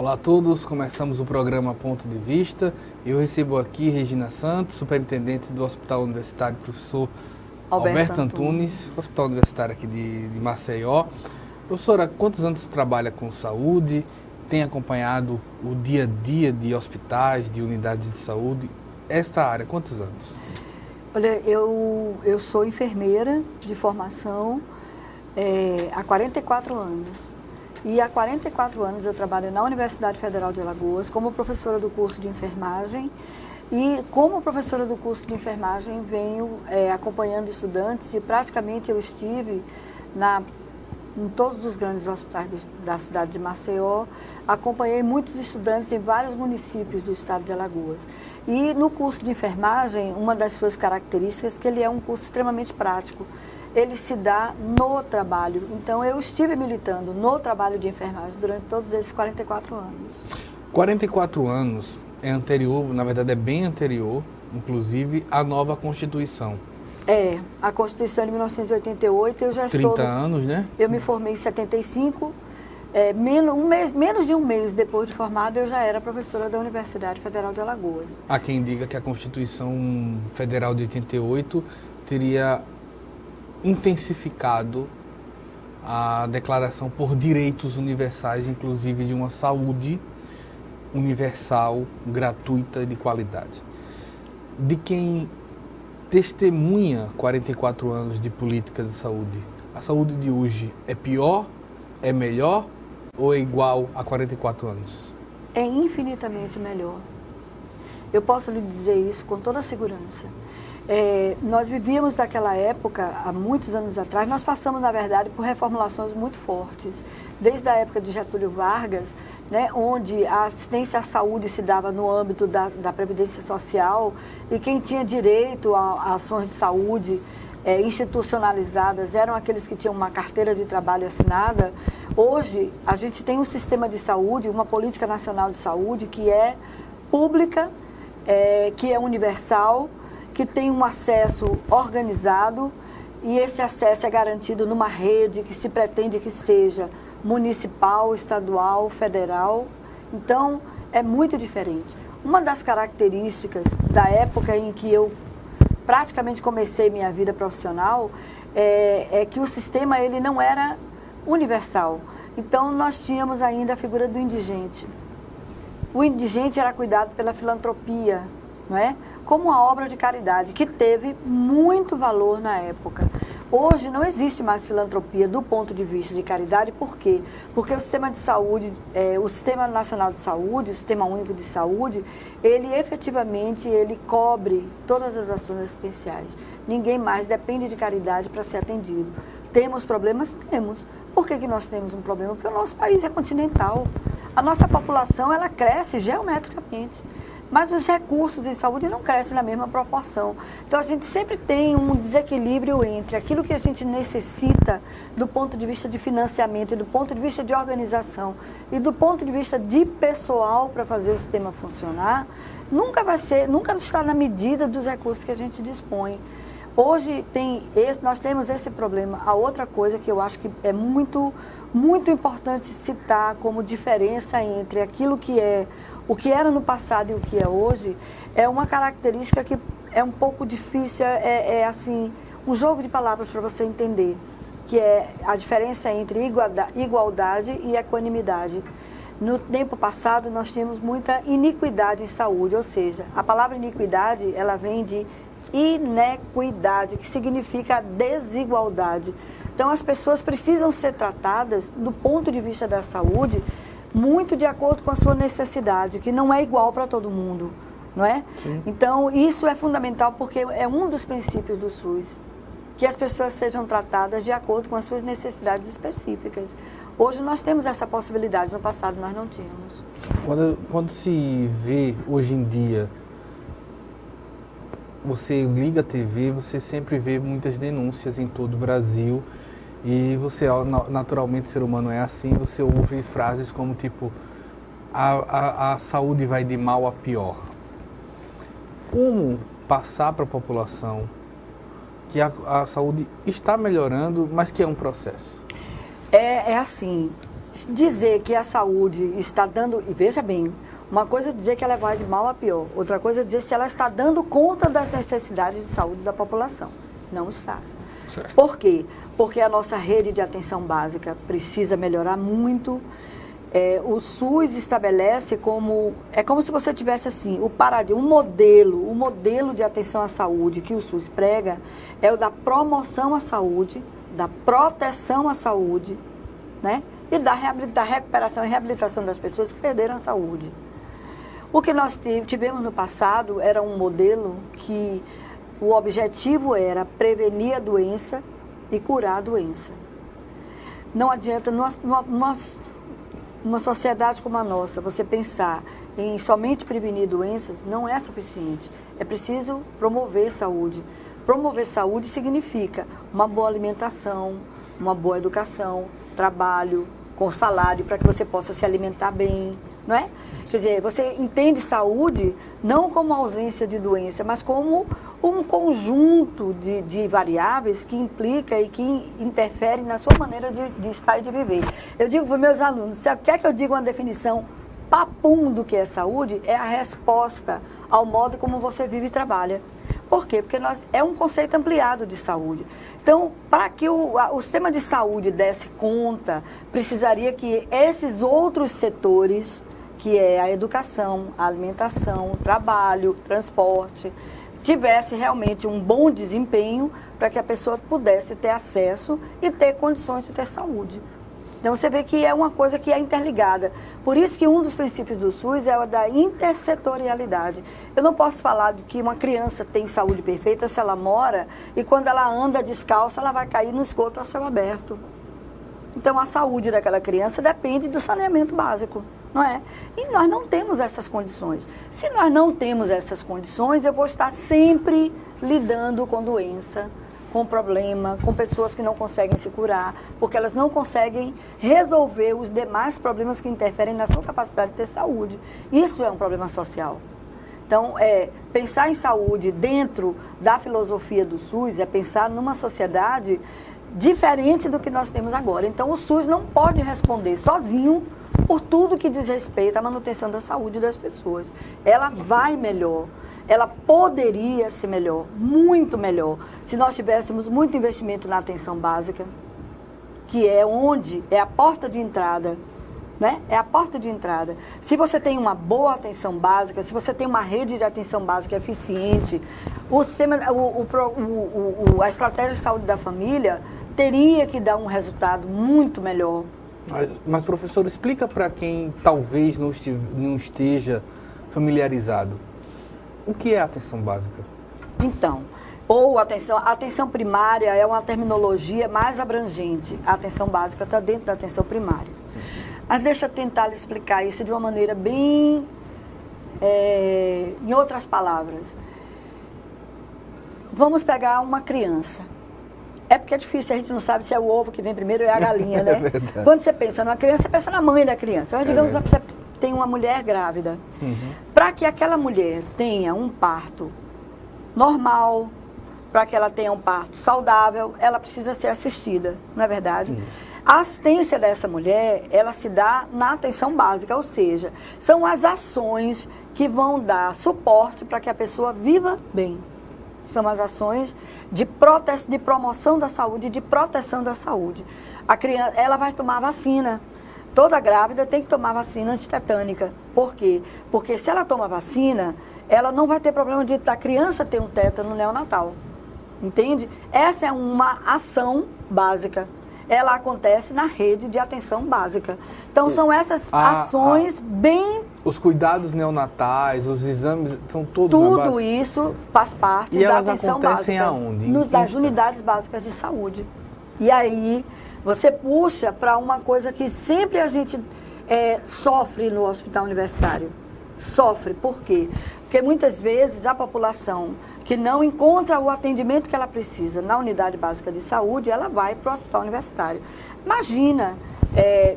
Olá a todos, começamos o programa Ponto de Vista. Eu recebo aqui Regina Santos, superintendente do Hospital Universitário Professor Alberto Antunes, Hospital Universitário aqui de Maceió. Professora, quantos anos você trabalha com saúde? Tem acompanhado o dia a dia de hospitais, de unidades de saúde? Esta área, quantos anos? Olha, eu sou enfermeira de formação há 44 anos. E há 44 anos eu trabalho na Universidade Federal de Alagoas como professora do curso de enfermagem. E como professora do curso de enfermagem venho acompanhando estudantes e praticamente eu estive em todos os grandes hospitais da cidade de Maceió, acompanhei muitos estudantes em vários municípios do estado de Alagoas. E no curso de enfermagem, uma das suas características é que ele é um curso extremamente prático. Ele se dá no trabalho. Então, eu estive militando no trabalho de enfermagem durante todos esses 44 anos. 44 anos é anterior, na verdade é bem anterior, inclusive, à nova Constituição. A Constituição de 1988, eu já 30 anos, né? Eu me formei em 75, menos de um mês depois de formada, eu já era professora da Universidade Federal de Alagoas. Há quem diga que a Constituição Federal de 88 teria intensificado a declaração por direitos universais, inclusive de uma saúde universal, gratuita e de qualidade. De quem testemunha 44 anos de política de saúde, a saúde de hoje é pior, é melhor ou é igual a 44 anos? É infinitamente melhor. Eu posso lhe dizer isso com toda a segurança. Nós vivíamos naquela época, há muitos anos atrás, nós passamos, na verdade, por reformulações muito fortes. Desde a época de Getúlio Vargas, né, onde a assistência à saúde se dava no âmbito da Previdência Social e quem tinha direito a ações de saúde institucionalizadas eram aqueles que tinham uma carteira de trabalho assinada. Hoje, a gente tem um sistema de saúde, uma política nacional de saúde que é pública, que é universal, que tem um acesso organizado e esse acesso é garantido numa rede que se pretende que seja municipal, estadual, federal. Então, é muito diferente. Uma das características da época em que eu praticamente comecei minha vida profissional é que o sistema ele não era universal. Então, nós tínhamos ainda a figura do indigente. O indigente era cuidado pela filantropia, não é? Como uma obra de caridade, que teve muito valor na época. Hoje não existe mais filantropia do ponto de vista de caridade, por quê? Porque o sistema de saúde, o Sistema Nacional de Saúde, o Sistema Único de Saúde, ele efetivamente cobre todas as ações assistenciais. Ninguém mais depende de caridade para ser atendido. Temos problemas? Temos. Por que nós temos um problema? Porque o nosso país é continental. A nossa população, ela cresce geometricamente. Mas os recursos em saúde não crescem na mesma proporção. Então, a gente sempre tem um desequilíbrio entre aquilo que a gente necessita do ponto de vista de financiamento, e do ponto de vista de organização e do ponto de vista de pessoal para fazer o sistema funcionar, nunca está na medida dos recursos que a gente dispõe. Hoje nós temos esse problema. A outra coisa que eu acho que é muito, muito importante citar como diferença entre aquilo que o que era no passado e o que é hoje, é uma característica que é um pouco difícil, assim, um jogo de palavras para você entender, que é a diferença entre igualdade e equanimidade. No tempo passado, nós tínhamos muita iniquidade em saúde, ou seja, a palavra iniquidade, ela vem de inequidade, que significa desigualdade. Então, as pessoas precisam ser tratadas, do ponto de vista da saúde, muito de acordo com a sua necessidade, que não é igual para todo mundo, não é? Sim. Então, isso é fundamental porque é um dos princípios do SUS, que as pessoas sejam tratadas de acordo com as suas necessidades específicas. Hoje nós temos essa possibilidade, no passado nós não tínhamos. Quando se vê hoje em dia, você liga a TV, você sempre vê muitas denúncias em todo o Brasil. E você, naturalmente, ser humano é assim, você ouve frases como tipo, a saúde vai de mal a pior. Como passar para a população que a saúde está melhorando, mas que é um processo? É assim, dizer que a saúde está dando, e veja bem, uma coisa é dizer que ela vai de mal a pior, outra coisa é dizer se ela está dando conta das necessidades de saúde da população. Não está. Certo. Por quê? Porque a nossa rede de atenção básica precisa melhorar muito. O SUS estabelece como, é como se você tivesse assim, o modelo de atenção à saúde que o SUS prega é o da promoção à saúde, da proteção à saúde, né? E da recuperação e reabilitação das pessoas que perderam a saúde. O que nós tivemos no passado era um modelo que o objetivo era prevenir a doença e curar a doença. Não adianta, numa sociedade como a nossa, você pensar em somente prevenir doenças não é suficiente. É preciso promover saúde. Promover saúde significa uma boa alimentação, uma boa educação, trabalho, com salário para que você possa se alimentar bem, não é? Quer dizer, você entende saúde não como ausência de doença, mas como um conjunto de variáveis que implica e que interfere na sua maneira de estar e de viver. Eu digo para os meus alunos, se quer que eu diga uma definição papum do que é saúde, é a resposta ao modo como você vive e trabalha. Por quê? Porque é um conceito ampliado de saúde. Então, para que o sistema de saúde desse conta, precisaria que esses outros setores, que é a educação, a alimentação, o trabalho, transporte, tivesse realmente um bom desempenho para que a pessoa pudesse ter acesso e ter condições de ter saúde. Então, você vê que é uma coisa que é interligada. Por isso que um dos princípios do SUS é o da intersetorialidade. Eu não posso falar de que uma criança tem saúde perfeita se ela mora e quando ela anda descalça, ela vai cair no esgoto a céu aberto. Então, a saúde daquela criança depende do saneamento básico, não é? E nós não temos essas condições. Se nós não temos essas condições, eu vou estar sempre lidando com doença, com problema, com pessoas que não conseguem se curar, porque elas não conseguem resolver os demais problemas que interferem na sua capacidade de ter saúde. Isso é um problema social. Então, pensar em saúde dentro da filosofia do SUS é pensar numa sociedade diferente do que nós temos agora. Então, o SUS não pode responder sozinho por tudo que diz respeito à manutenção da saúde das pessoas. Ela vai melhor. Ela poderia ser melhor, muito melhor, se nós tivéssemos muito investimento na atenção básica, que é onde é a porta de entrada, né? É a porta de entrada. Se você tem uma boa atenção básica, se você tem uma rede de atenção básica eficiente, a estratégia de saúde da família teria que dar um resultado muito melhor. Mas professor, explica para quem talvez não esteja familiarizado. O que é atenção básica? Então, a atenção primária é uma terminologia mais abrangente. A atenção básica está dentro da atenção primária. Mas deixa eu tentar lhe explicar isso de uma maneira bem, em outras palavras. Vamos pegar uma criança. É porque é difícil, a gente não sabe se é o ovo que vem primeiro ou é a galinha, né? É Quando você pensa numa criança, você pensa na mãe da criança. Mas digamos que você tem uma mulher grávida. Para que aquela mulher tenha um parto normal, para que ela tenha um parto saudável, ela precisa ser assistida, não é verdade? A assistência dessa mulher, ela se dá na atenção básica, ou seja, são as ações que vão dar suporte para que a pessoa viva bem. São as ações de promoção da saúde, de proteção da saúde. A criança, ela vai tomar vacina. Toda grávida tem que tomar vacina antitetânica. Por quê? Porque se ela toma vacina, ela não vai ter problema de a criança ter um tétano neonatal. Entende? Essa é uma ação básica. Ela acontece na rede de atenção básica. Então, são essas ações bem... Os cuidados neonatais, os exames, são todos na base? Tudo isso faz parte da atenção básica. E elas acontecem aonde? Nas unidades básicas de saúde. E aí, você puxa para uma coisa que sempre a gente sofre no hospital universitário. Sofre, por quê? Porque muitas vezes a população que não encontra o atendimento que ela precisa na unidade básica de saúde, ela vai para o hospital universitário. Imagina,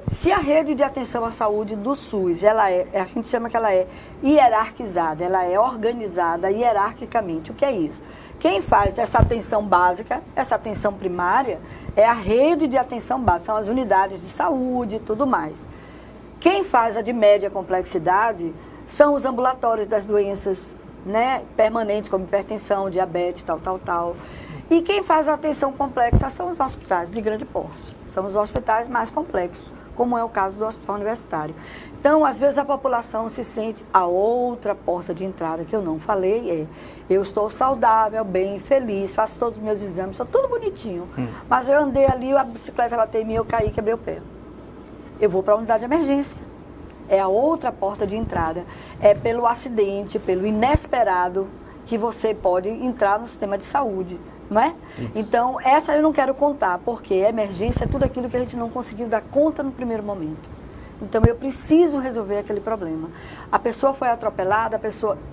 Se a rede de atenção à saúde do SUS, a gente chama que ela é hierarquizada, ela é organizada hierarquicamente. O que é isso? Quem faz essa atenção básica, essa atenção primária, é a rede de atenção básica, são as unidades de saúde e tudo mais. Quem faz a de média complexidade são os ambulatórios das doenças, né, permanentes, como hipertensão, diabetes, tal. E quem faz a atenção complexa são os hospitais de grande porte. São os hospitais mais complexos, como é o caso do hospital universitário. Então, às vezes, a população se sente a outra porta de entrada, que eu não falei, eu estou saudável, bem, feliz, faço todos os meus exames, estou tudo bonitinho. Mas eu andei ali, a bicicleta bateu em mim, eu caí, quebrei o pé. Eu vou para a unidade de emergência. É a outra porta de entrada. É pelo acidente, pelo inesperado, que você pode entrar no sistema de saúde. Não é? Então, essa eu não quero contar, porque emergência é tudo aquilo que a gente não conseguiu dar conta no primeiro momento. Então, eu preciso resolver aquele problema. A pessoa foi atropelada,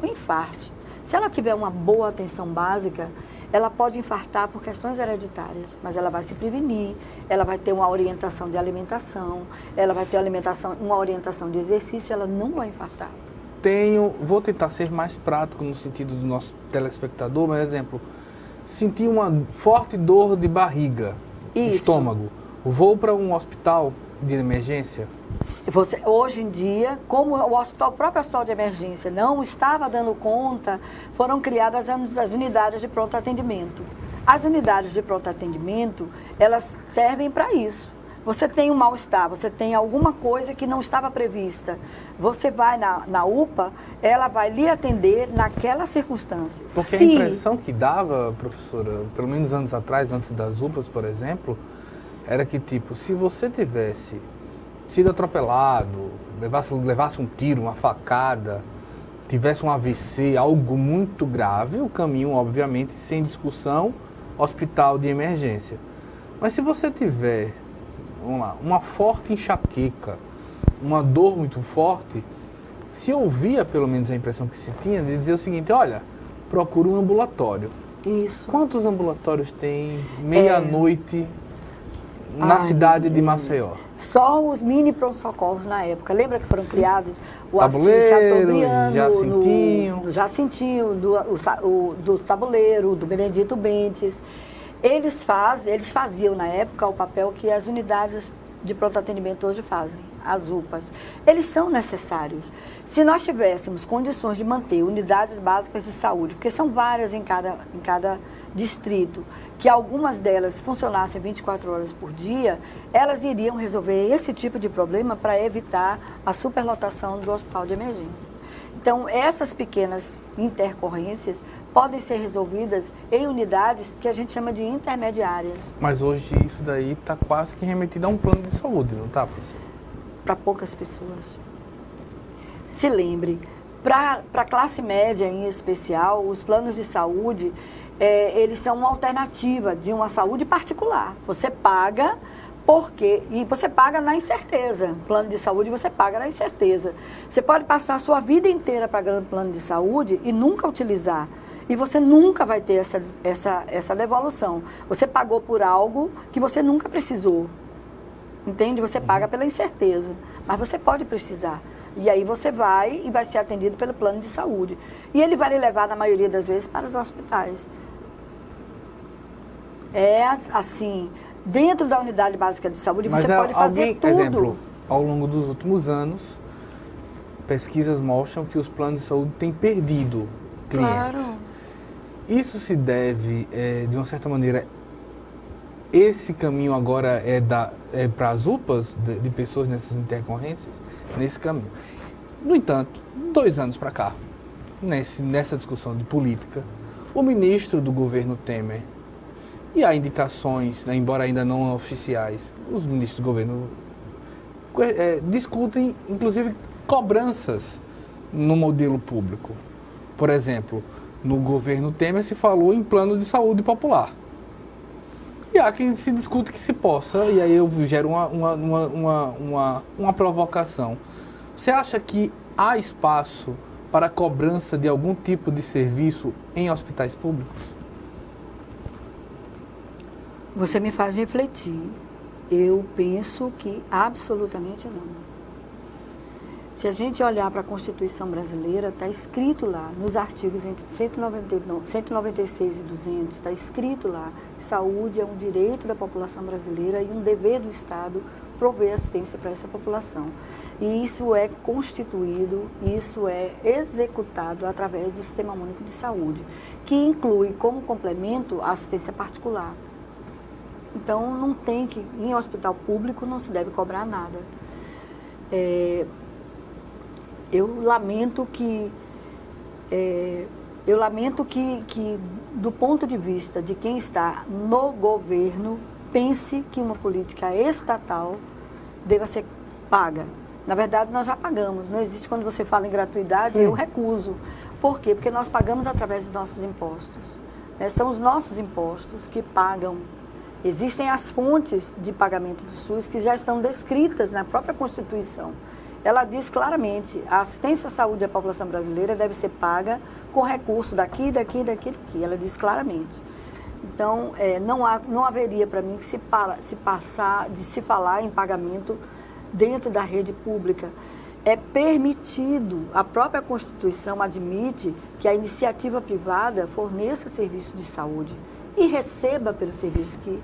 um infarte. Se ela tiver uma boa atenção básica, ela pode infartar por questões hereditárias, mas ela vai se prevenir, ela vai ter uma orientação de alimentação, ela vai ter uma orientação de exercício, ela não vai infartar. Vou tentar ser mais prático no sentido do nosso telespectador, mas exemplo, senti uma forte dor de barriga, estômago. Vou para um hospital de emergência? Hoje em dia, como o próprio hospital de emergência não estava dando conta, foram criadas as unidades de pronto atendimento. As unidades de pronto atendimento, elas servem para isso. Você tem um mal-estar, você tem alguma coisa que não estava prevista. Você vai na UPA, ela vai lhe atender naquela circunstância. Porque a impressão que dava, professora, pelo menos anos atrás, antes das UPAs, por exemplo, era que, tipo, se você tivesse sido atropelado, levasse um tiro, uma facada, tivesse um AVC, algo muito grave, o caminho, obviamente, sem discussão, hospital de emergência. Mas se você tiver, vamos lá, uma forte enxaqueca, uma dor muito forte, se ouvia, pelo menos a impressão que se tinha, de dizer o seguinte, olha, procura um ambulatório. Isso. Quantos ambulatórios tem meia-noite na cidade de Maceió? Só os mini pronto-socorros na época. Lembra que foram criados o Tabuleiro, o Jacintinho, do Tabuleiro, do Benedito Bentes. Eles faziam na época o papel que as unidades de pronto atendimento hoje fazem, as UPAs. Eles são necessários. Se nós tivéssemos condições de manter unidades básicas de saúde, porque são várias em cada distrito, que algumas delas funcionassem 24 horas por dia, elas iriam resolver esse tipo de problema para evitar a superlotação do hospital de emergência. Então, essas pequenas intercorrências podem ser resolvidas em unidades que a gente chama de intermediárias. Mas hoje isso daí está quase que remetido a um plano de saúde, não está, professor? Para poucas pessoas. Se lembre, para a classe média em especial, os planos de saúde, eles são uma alternativa de uma saúde particular. Você paga e você paga na incerteza. Plano de saúde você paga na incerteza. Você pode passar a sua vida inteira pagando plano de saúde e nunca utilizar. E você nunca vai ter essa devolução. Você pagou por algo que você nunca precisou. Entende? Você paga pela incerteza. Mas você pode precisar. E aí você vai e vai ser atendido pelo plano de saúde. E ele vai lhe levar, na maioria das vezes, para os hospitais. É assim, dentro da unidade básica de saúde, você pode fazer tudo. Exemplo, ao longo dos últimos anos, pesquisas mostram que os planos de saúde têm perdido clientes. Claro. Isso se deve, de uma certa maneira, esse caminho agora é para as UPAs de pessoas nessas intercorrências, nesse caminho. No entanto, 2 anos para cá, nessa discussão de política, o ministro do governo Temer, e há indicações, embora ainda não oficiais, os ministros do governo discutem, inclusive, cobranças no modelo público. Por exemplo, no governo Temer se falou em plano de saúde popular. E há quem se discute que se possa, e aí eu gero uma provocação. Você acha que há espaço para cobrança de algum tipo de serviço em hospitais públicos? Você me faz refletir. Eu penso que absolutamente não. Se a gente olhar para a Constituição brasileira, está escrito lá, nos artigos entre 196 e 200, está escrito lá que saúde é um direito da população brasileira e um dever do Estado prover assistência para essa população. E isso é constituído, isso é executado através do Sistema Único de Saúde, que inclui como complemento a assistência particular. Então, não tem que, em hospital público, não se deve cobrar nada. Eu lamento que, do ponto de vista de quem está no governo, pense que uma política estatal deva ser paga. Na verdade, nós já pagamos. Não existe, quando você fala em gratuidade, sim, eu recuso. Por quê? Porque nós pagamos através dos nossos impostos. Né? São os nossos impostos que pagam. Existem as fontes de pagamento do SUS que já estão descritas na própria Constituição. Ela diz claramente, a assistência à saúde da população brasileira deve ser paga com recurso daqui, daqui, daqui, daqui. Ela diz claramente. Então, não haveria para mim que se falar em pagamento dentro da rede pública. É permitido, a própria Constituição admite que a iniciativa privada forneça serviço de saúde e receba pelo serviço que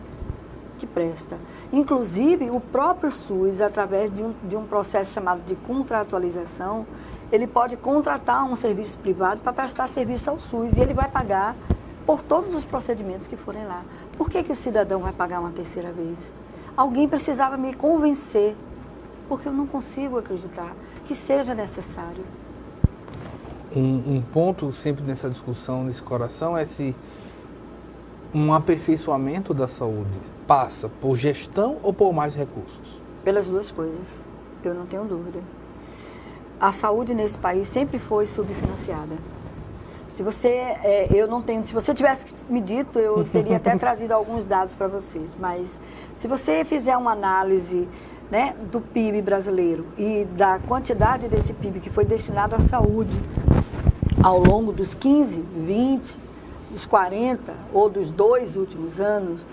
presta. Inclusive, o próprio SUS, através de um processo chamado de contratualização, ele pode contratar um serviço privado para prestar serviço ao SUS e ele vai pagar por todos os procedimentos que forem lá. Por que o cidadão vai pagar uma terceira vez? Alguém precisava me convencer, porque eu não consigo acreditar que seja necessário. Um ponto sempre nessa discussão, nesse coração, é se um aperfeiçoamento da saúde passa por gestão ou por mais recursos? Pelas duas coisas, eu não tenho dúvida. A saúde nesse país sempre foi subfinanciada. Se você tivesse me dito, eu teria até trazido alguns dados para vocês, mas se você fizer uma análise, né, do PIB brasileiro e da quantidade desse PIB que foi destinado à saúde ao longo dos 15, 20, dos 40 ou dos 2 últimos anos,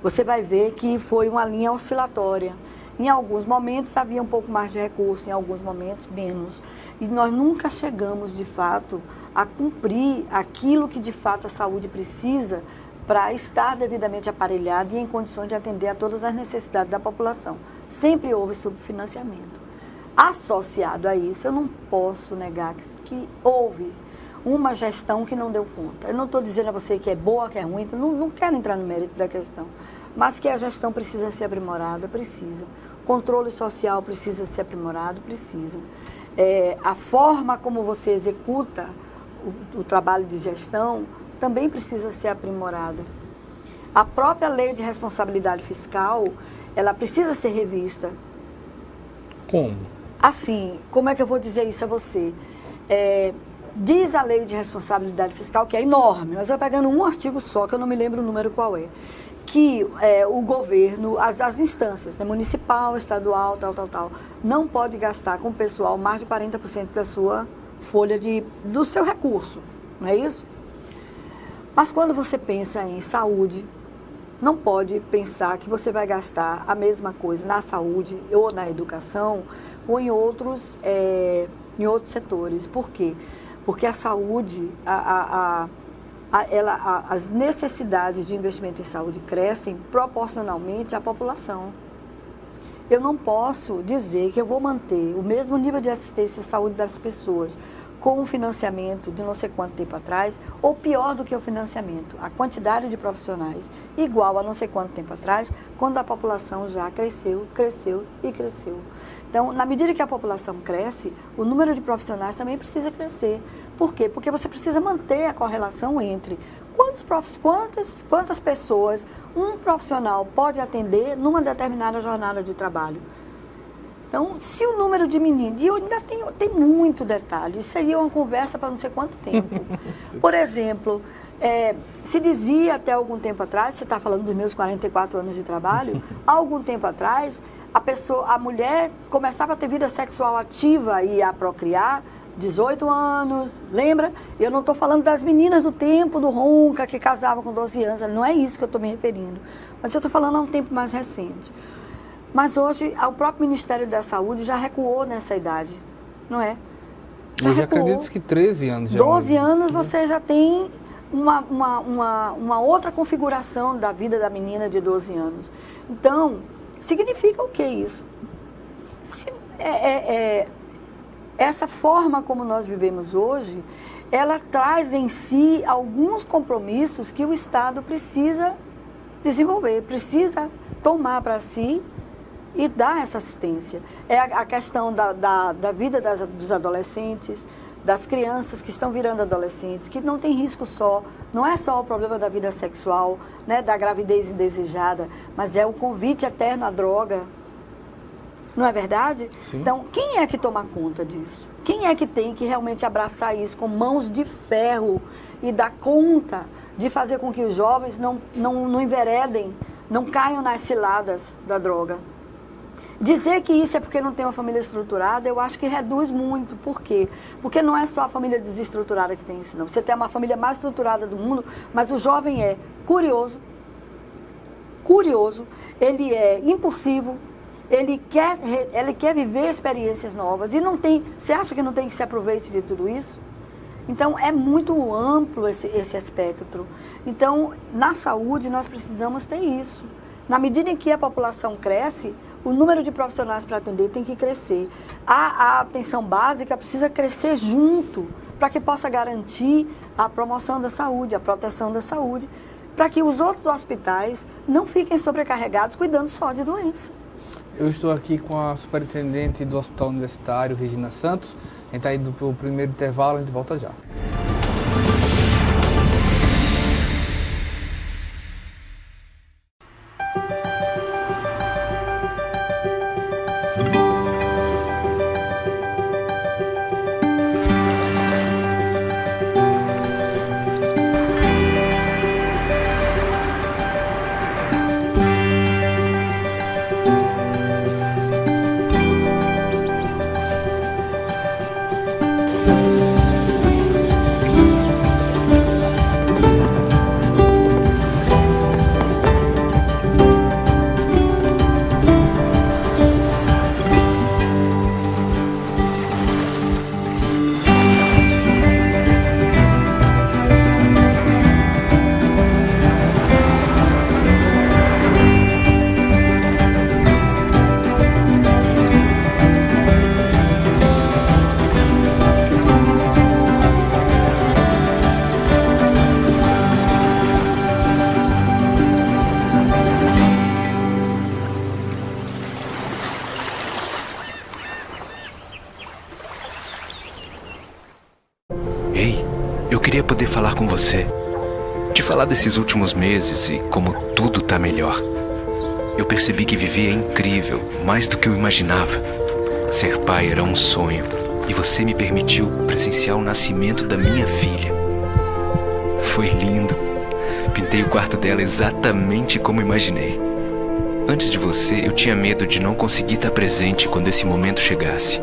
você vai ver que foi uma linha oscilatória. Em alguns momentos havia um pouco mais de recurso, em alguns momentos menos. E nós nunca chegamos, de fato, a cumprir aquilo que, de fato, a saúde precisa para estar devidamente aparelhada e em condições de atender a todas as necessidades da população. Sempre houve subfinanciamento. Associado a isso, eu não posso negar que houve uma gestão que não deu conta. Eu não estou dizendo a você que é boa, que é ruim, então não quero entrar no mérito da questão, mas que a gestão precisa ser aprimorada, precisa. O controle social precisa ser aprimorado, precisa. A forma como você executa o trabalho de gestão também precisa ser aprimorada. A própria lei de responsabilidade fiscal, ela precisa ser revista. Como? Assim, como é que eu vou dizer isso a você? Diz a lei de responsabilidade fiscal, que é enorme, mas eu pegando um artigo só, que eu não me lembro o número qual é, que o governo, as instâncias, né, municipal, estadual, tal, não pode gastar com o pessoal mais de 40% da sua folha do seu recurso, não é isso? Mas quando você pensa em saúde, não pode pensar que você vai gastar a mesma coisa na saúde ou na educação ou em outros setores. Por quê? Porque a saúde, as necessidades de investimento em saúde crescem proporcionalmente à população. Eu não posso dizer que eu vou manter o mesmo nível de assistência à saúde das pessoas com um financiamento de não sei quanto tempo atrás, ou pior do que o financiamento, a quantidade de profissionais igual a não sei quanto tempo atrás, quando a população já cresceu. Então, na medida que a população cresce, o número de profissionais também precisa crescer. Por quê? Porque você precisa manter a correlação entre quantas pessoas um profissional pode atender numa determinada jornada de trabalho. Então, se o número diminuir, e ainda tem muito detalhe, isso seria uma conversa para não sei quanto tempo. Por exemplo, se dizia até algum tempo atrás, você está falando dos meus 44 anos de trabalho, há algum tempo atrás, a mulher começava a ter vida sexual ativa e a procriar 18 anos, lembra? Eu não estou falando das meninas do tempo do Ronca, que casavam com 12 anos, não é isso que eu estou me referindo. Mas eu estou falando a um tempo mais recente. Mas hoje o próprio Ministério da Saúde já recuou nessa idade, não é? Já Hoje recuou. acredito que 13 anos já. 12 anos você já tem uma outra configuração da vida da menina de 12 anos. Então, significa o que isso? Essa forma como nós vivemos hoje, ela traz em si alguns compromissos que o Estado precisa desenvolver, precisa tomar para si e dar essa assistência. É a questão da vida dos adolescentes, das crianças que estão virando adolescentes, que não tem risco só, não é só o problema da vida sexual, né, da gravidez indesejada, mas é o convite eterno à droga. Não é verdade? Sim. Então, quem é que toma conta disso? Quem é que tem que realmente abraçar isso com mãos de ferro e dar conta de fazer com que os jovens não enveredem, não caiam nas ciladas da droga? Dizer que isso é porque não tem uma família estruturada, eu acho que reduz muito. Por quê? Porque não é só a família desestruturada que tem isso, não. Você tem uma família mais estruturada do mundo, mas o jovem é curioso, ele é impulsivo, ele quer viver experiências novas e não tem. Você acha que não tem que se aproveite de tudo isso? Então, é muito amplo esse espectro. Então, na saúde, nós precisamos ter isso. Na medida em que a população cresce, o número de profissionais para atender tem que crescer. A atenção básica precisa crescer junto para que possa garantir a promoção da saúde, a proteção da saúde, para que os outros hospitais não fiquem sobrecarregados cuidando só de doença. Eu estou aqui com a superintendente do Hospital Universitário, Regina Santos. A gente está indo para o primeiro intervalo, a gente volta já. Ei, eu queria poder falar com você. Te falar desses últimos meses e como tudo tá melhor. Eu percebi que viver é incrível, mais do que eu imaginava. Ser pai era um sonho e você me permitiu presenciar o nascimento da minha filha. Foi lindo. Pintei o quarto dela exatamente como imaginei. Antes de você, eu tinha medo de não conseguir estar presente quando esse momento chegasse.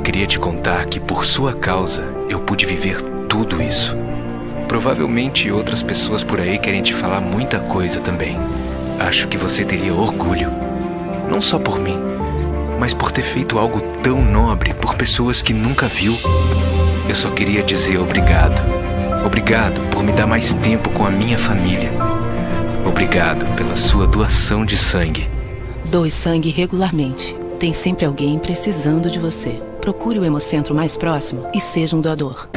Queria te contar que, por sua causa, eu pude viver tudo isso. Provavelmente outras pessoas por aí querem te falar muita coisa também. Acho que você teria orgulho. Não só por mim, mas por ter feito algo tão nobre por pessoas que nunca viu. Eu só queria dizer obrigado. Obrigado por me dar mais tempo com a minha família. Obrigado pela sua doação de sangue. Doe sangue regularmente. Tem sempre alguém precisando de você. Procure o Hemocentro mais próximo e seja um doador.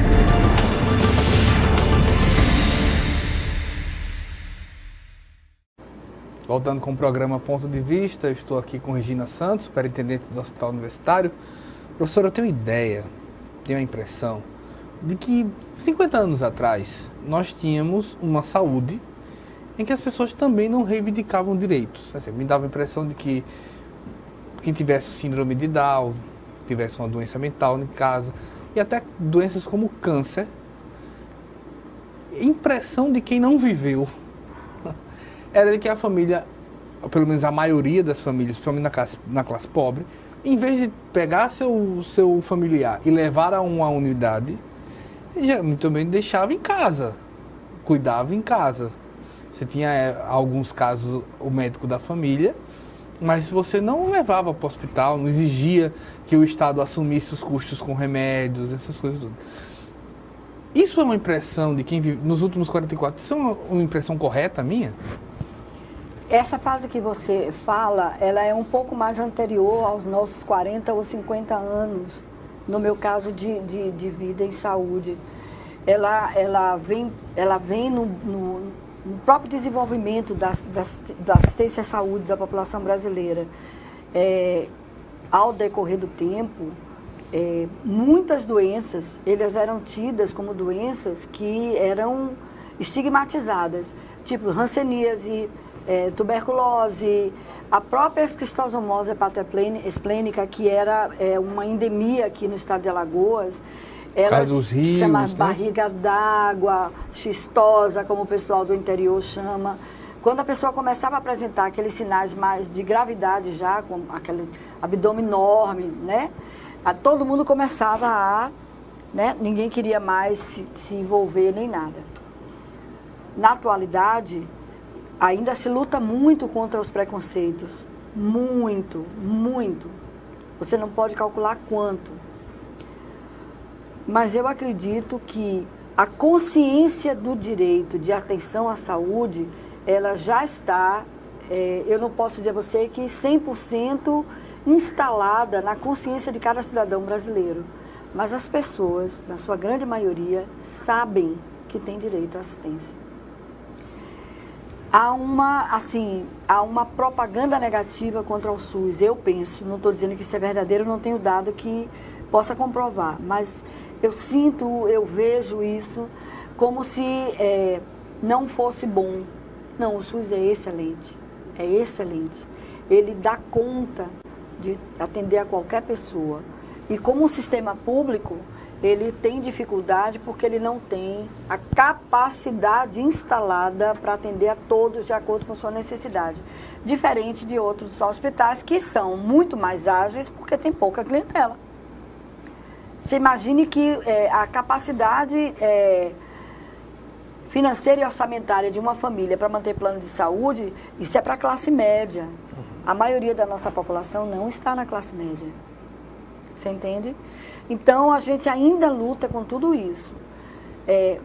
Voltando com o programa Ponto de Vista, eu estou aqui com Regina Santos, superintendente do Hospital Universitário. Professora, eu tenho ideia, tenho a impressão de que 50 anos atrás nós tínhamos uma saúde em que as pessoas também não reivindicavam direitos. Assim, me dava a impressão de que quem tivesse síndrome de Down, tivesse uma doença mental em casa, e até doenças como câncer, impressão de quem não viveu era de que a família, ou pelo menos a maioria das famílias, principalmente na classe pobre, em vez de pegar seu familiar e levar a uma unidade, já também deixava em casa, cuidava em casa. Você tinha alguns casos, o médico da família Mas você não levava para o hospital, não exigia que o Estado assumisse os custos com remédios, essas coisas tudo. Isso é uma impressão de quem vive nos últimos 44, isso é uma impressão correta minha? Essa fase que você fala, ela é um pouco mais anterior aos nossos 40 ou 50 anos, no meu caso de vida em saúde. Ela vem no próprio desenvolvimento da assistência à saúde da população brasileira. Ao decorrer do tempo, muitas doenças, elas eram tidas como doenças que eram estigmatizadas, tipo hanseníase, tuberculose, a própria esquistossomose hepatoesplênica, que era uma endemia aqui no estado de Alagoas, elas chamam barriga d'água, xistosa, como o pessoal do interior chama. Quando a pessoa começava a apresentar aqueles sinais mais de gravidade já, com aquele abdômen enorme, né? Todo mundo começava a... né? Ninguém queria mais se envolver nem nada. Na atualidade, ainda se luta muito contra os preconceitos. Muito, muito. Você não pode calcular quanto. Mas eu acredito que a consciência do direito de atenção à saúde, ela já está, eu não posso dizer a você que 100% instalada na consciência de cada cidadão brasileiro. Mas as pessoas, na sua grande maioria, sabem que tem direito à assistência. Há uma propaganda negativa contra o SUS, eu penso, não estou dizendo que isso é verdadeiro, não tenho dado que possa comprovar, mas eu sinto, eu vejo isso como se não fosse bom. Não, o SUS é excelente, ele dá conta de atender a qualquer pessoa. E como um sistema público, ele tem dificuldade porque ele não tem a capacidade instalada para atender a todos de acordo com sua necessidade. Diferente de outros hospitais que são muito mais ágeis porque tem pouca clientela. Você imagine que a capacidade financeira e orçamentária de uma família para manter plano de saúde, isso é para a classe média. A maioria da nossa população não está na classe média. Você entende? Então, a gente ainda luta com tudo isso.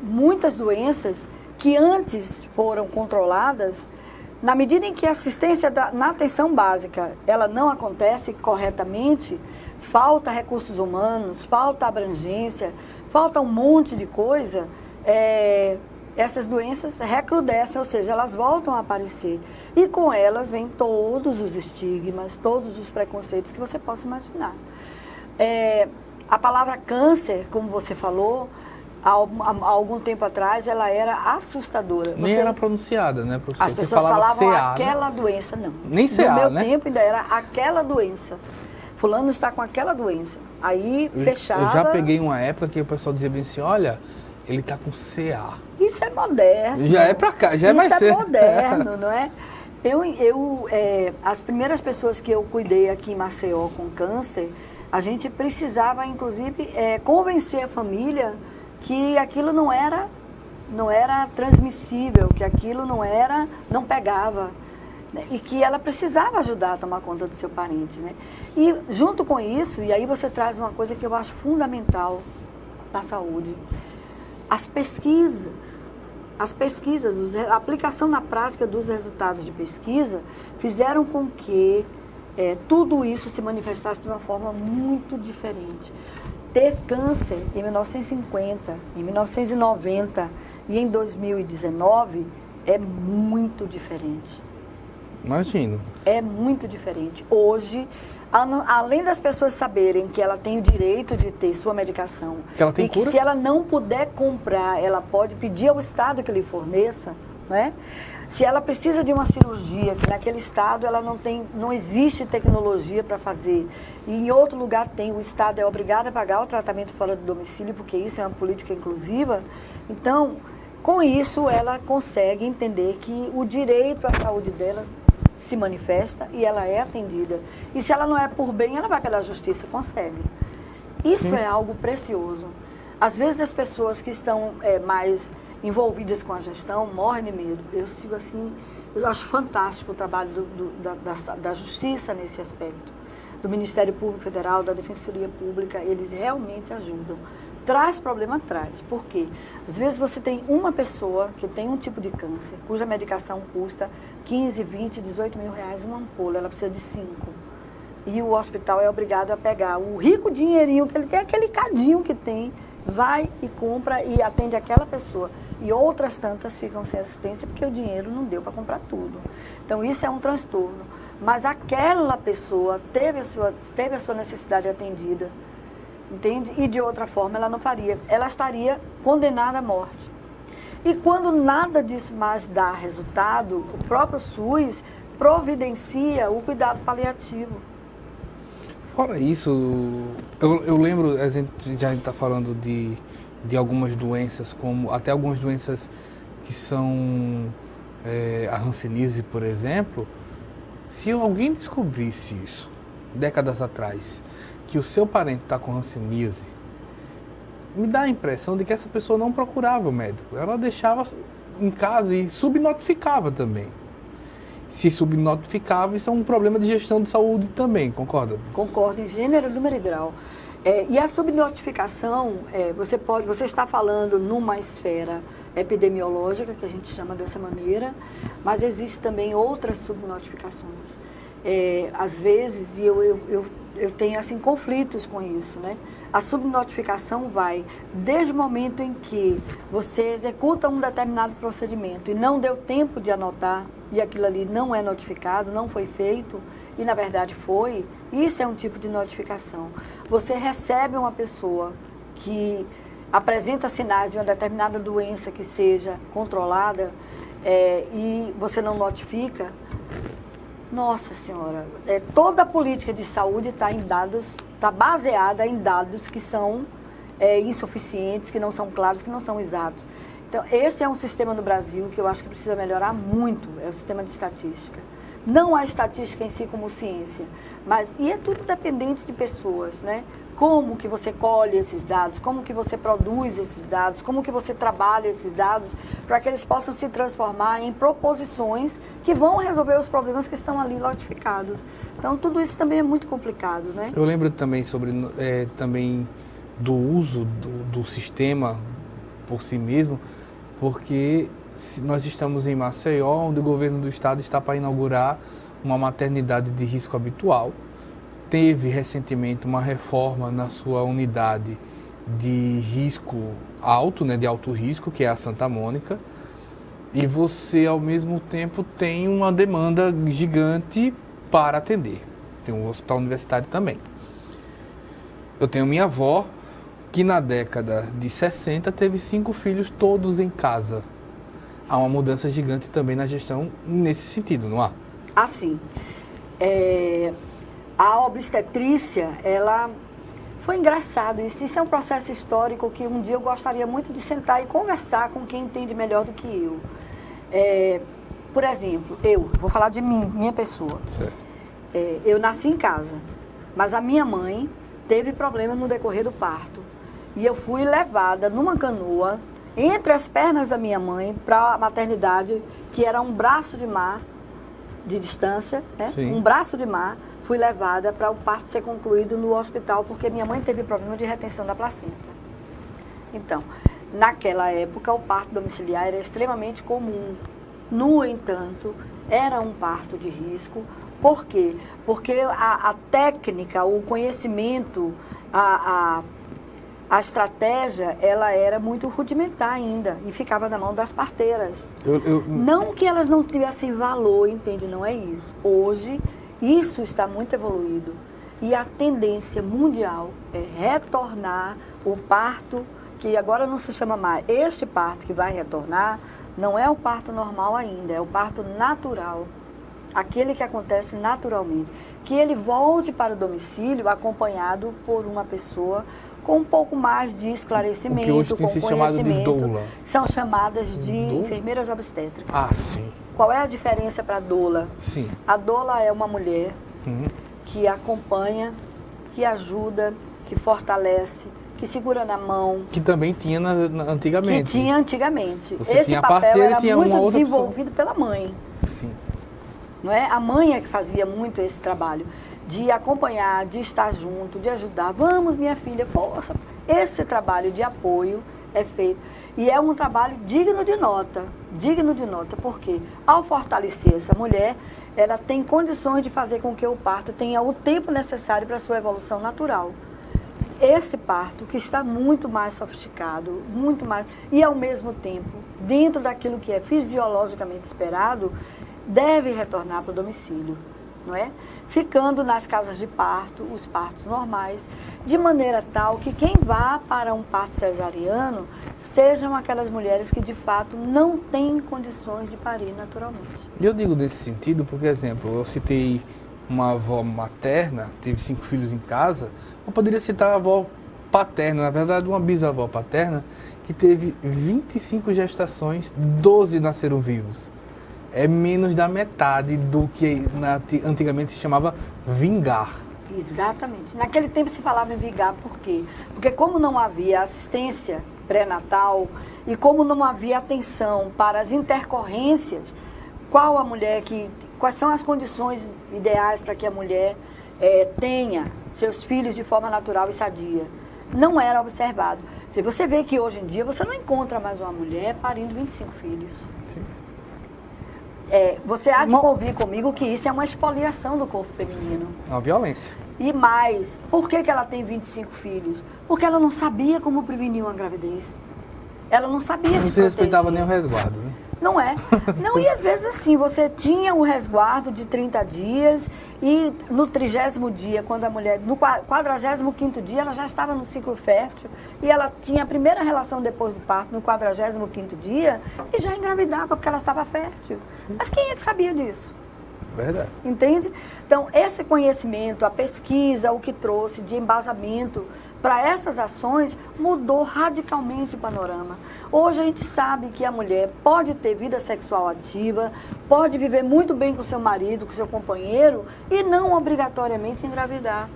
Muitas doenças que antes foram controladas, na medida em que a assistência na atenção básica ela não acontece corretamente, falta recursos humanos, falta abrangência, falta um monte de coisa, essas doenças recrudescem, ou seja, elas voltam a aparecer. E com elas vêm todos os estigmas, todos os preconceitos que você possa imaginar. A palavra câncer, como você falou, há algum tempo atrás, ela era assustadora. Nem era pronunciada, né, professor? As pessoas falavam CA, aquela né? doença, não. Nem CA, no meu né? tempo ainda era aquela doença. Fulano está com aquela doença. Aí fechava... Eu já peguei uma época que o pessoal dizia bem assim, olha, ele está com CA. Isso é moderno. Já é para cá, já vai ser. Isso é moderno, não é? As primeiras pessoas que eu cuidei aqui em Maceió com câncer, a gente precisava, inclusive, convencer a família que aquilo não era transmissível, que aquilo não pegava, né? E que ela precisava ajudar a tomar conta do seu parente, né? E junto com isso, e aí você traz uma coisa que eu acho fundamental na saúde, as pesquisas, a aplicação na prática dos resultados de pesquisa fizeram com que tudo isso se manifestasse de uma forma muito diferente. Ter câncer em 1950, em 1990 e em 2019 é muito diferente. Imagino. É muito diferente. Hoje, além das pessoas saberem que ela tem o direito de ter sua medicação, que ela tem e cura? que se ela não puder comprar, ela pode pedir ao Estado que lhe forneça, né? Se ela precisa de uma cirurgia, que naquele estado ela não existe tecnologia para fazer, e em outro lugar tem, o Estado é obrigado a pagar o tratamento fora do domicílio, porque isso é uma política inclusiva. Então, com isso, ela consegue entender que o direito à saúde dela se manifesta e ela é atendida. E se ela não é por bem, ela vai pela justiça, consegue. Isso Sim. é algo precioso. Às vezes as pessoas que estão mais envolvidas com a gestão morrem de medo. Eu sigo assim, Eu acho fantástico o trabalho da Justiça nesse aspecto, do Ministério Público Federal, da Defensoria Pública, eles realmente ajudam. Traz problema, traz. Por quê? Às vezes você tem uma pessoa que tem um tipo de câncer, cuja medicação custa 15, 20, 18 mil reais uma ampola, ela precisa de 5. E o hospital é obrigado a pegar o rico dinheirinho que ele tem, aquele cadinho que tem, vai e compra e atende aquela pessoa. E outras tantas ficam sem assistência porque o dinheiro não deu para comprar tudo. Então isso é um transtorno. Mas aquela pessoa teve a sua necessidade atendida, entende? E de outra forma ela não faria. Ela estaria condenada à morte. E quando nada disso mais dá resultado, o próprio SUS providencia o cuidado paliativo. Fora isso, eu lembro, a gente já está falando de algumas doenças, como até algumas doenças que são a hanseníase, por exemplo. Se alguém descobrisse isso, décadas atrás, que o seu parente está com hanseníase, me dá a impressão de que essa pessoa não procurava o médico. Ela deixava em casa e subnotificava também. Se subnotificava, isso é um problema de gestão de saúde também, concorda? Concordo, em gênero, número e grau. E a subnotificação, você está falando numa esfera epidemiológica, que a gente chama dessa maneira, mas existe também outras subnotificações. Às vezes, e eu tenho assim, conflitos com isso, né? A subnotificação vai desde o momento em que você executa um determinado procedimento e não deu tempo de anotar, e aquilo ali não é notificado, não foi feito, e na verdade foi, isso é um tipo de notificação. Você recebe uma pessoa que apresenta sinais de uma determinada doença que seja controlada e você não notifica. Nossa Senhora, toda a política de saúde está baseada em dados que são insuficientes, que não são claros, que não são exatos. Então, esse é um sistema no Brasil que eu acho que precisa melhorar muito, é o sistema de estatística. Não a estatística em si como ciência, mas é tudo dependente de pessoas, né? Como que você colhe esses dados, como que você produz esses dados, como que você trabalha esses dados, para que eles possam se transformar em proposições que vão resolver os problemas que estão ali notificados. Então, tudo isso também é muito complicado, né? Eu lembro também também do uso do sistema por si mesmo, porque nós estamos em Maceió, onde o governo do estado está para inaugurar uma maternidade de risco habitual. Teve recentemente uma reforma na sua unidade de risco alto, né, de alto risco, que é a Santa Mônica, e você ao mesmo tempo tem uma demanda gigante para atender. Tem um hospital universitário também. Eu tenho minha avó, que na década de 60 teve 5 filhos todos em casa. Há uma mudança gigante também na gestão nesse sentido, não há? Ah, sim. A obstetrícia, ela foi engraçado. Isso é um processo histórico que um dia eu gostaria muito de sentar e conversar com quem entende melhor do que eu. Por exemplo, eu vou falar de mim, minha pessoa. Certo. Eu nasci em casa, mas a minha mãe teve problema no decorrer do parto. E eu fui levada numa canoa entre as pernas da minha mãe para a maternidade, que era um braço de mar de distância, né? Um braço de mar. Fui levada para o parto ser concluído no hospital, porque minha mãe teve problema de retenção da placenta. Então, naquela época, o parto domiciliar era extremamente comum. No entanto, era um parto de risco. Por quê? Porque a técnica, o conhecimento, a estratégia, ela era muito rudimentar ainda e ficava na mão das parteiras. Não que elas não tivessem valor, entende? Não é isso. Hoje, isso está muito evoluído e a tendência mundial é retornar o parto, que agora não se chama mais. Este parto que vai retornar não é o parto normal ainda, é o parto natural. Aquele que acontece naturalmente. Que ele volte para o domicílio acompanhado por uma pessoa com um pouco mais de esclarecimento, o que hoje tem com sido chamado de doula. São chamadas de enfermeiras obstétricas. Ah, sim. Qual é a diferença para a doula? Sim. A doula é uma mulher que acompanha, que ajuda, que fortalece, que segura na mão. Que também tinha antigamente. Que tinha antigamente. Você Esse tinha a papel parteira era e tinha muito uma outra desenvolvido pela mãe. Sim. Não é? A mãe é que fazia muito esse trabalho, de acompanhar, de estar junto, de ajudar. Vamos, minha filha, força. Esse trabalho de apoio é feito. E é um trabalho digno de nota, porque ao fortalecer essa mulher, ela tem condições de fazer com que o parto tenha o tempo necessário para a sua evolução natural. Esse parto, que está muito mais sofisticado, muito mais, e ao mesmo tempo, dentro daquilo que é fisiologicamente esperado, deve retornar para o domicílio, não é? Ficando nas casas de parto, os partos normais, de maneira tal que quem vá para um parto cesariano sejam aquelas mulheres que de fato não têm condições de parir naturalmente. Eu digo nesse sentido porque, exemplo, eu citei uma avó materna, que teve 5 filhos em casa, eu poderia citar a avó paterna, na verdade uma bisavó paterna, que teve 25 gestações, 12 nasceram vivos. É menos da metade do que antigamente se chamava vingar. Exatamente. Naquele tempo se falava em vingar, por quê? Porque como não havia assistência pré-natal e como não havia atenção para as intercorrências, quais são as condições ideais para que a mulher tenha seus filhos de forma natural e sadia, não era observado. Se você vê que hoje em dia você não encontra mais uma mulher parindo 25 filhos. Sim. Você há de convir comigo que isso é uma expoliação do corpo feminino. É uma violência. E mais, por que ela tem 25 filhos? Porque ela não sabia como prevenir uma gravidez. Ela não sabia Não se respeitava nem o resguardo, né? Não é. Não, e às vezes assim, você tinha o resguardo de 30 dias e no 30º dia, quando a mulher, no 45º dia, ela já estava no ciclo fértil e ela tinha a primeira relação depois do parto no 45º dia e já engravidava porque ela estava fértil. Mas quem é que sabia disso? Verdade. Entende? Então, esse conhecimento, a pesquisa, o que trouxe de embasamento para essas ações, mudou radicalmente o panorama. Hoje a gente sabe que a mulher pode ter vida sexual ativa, pode viver muito bem com seu marido, com seu companheiro, e não obrigatoriamente engravidar.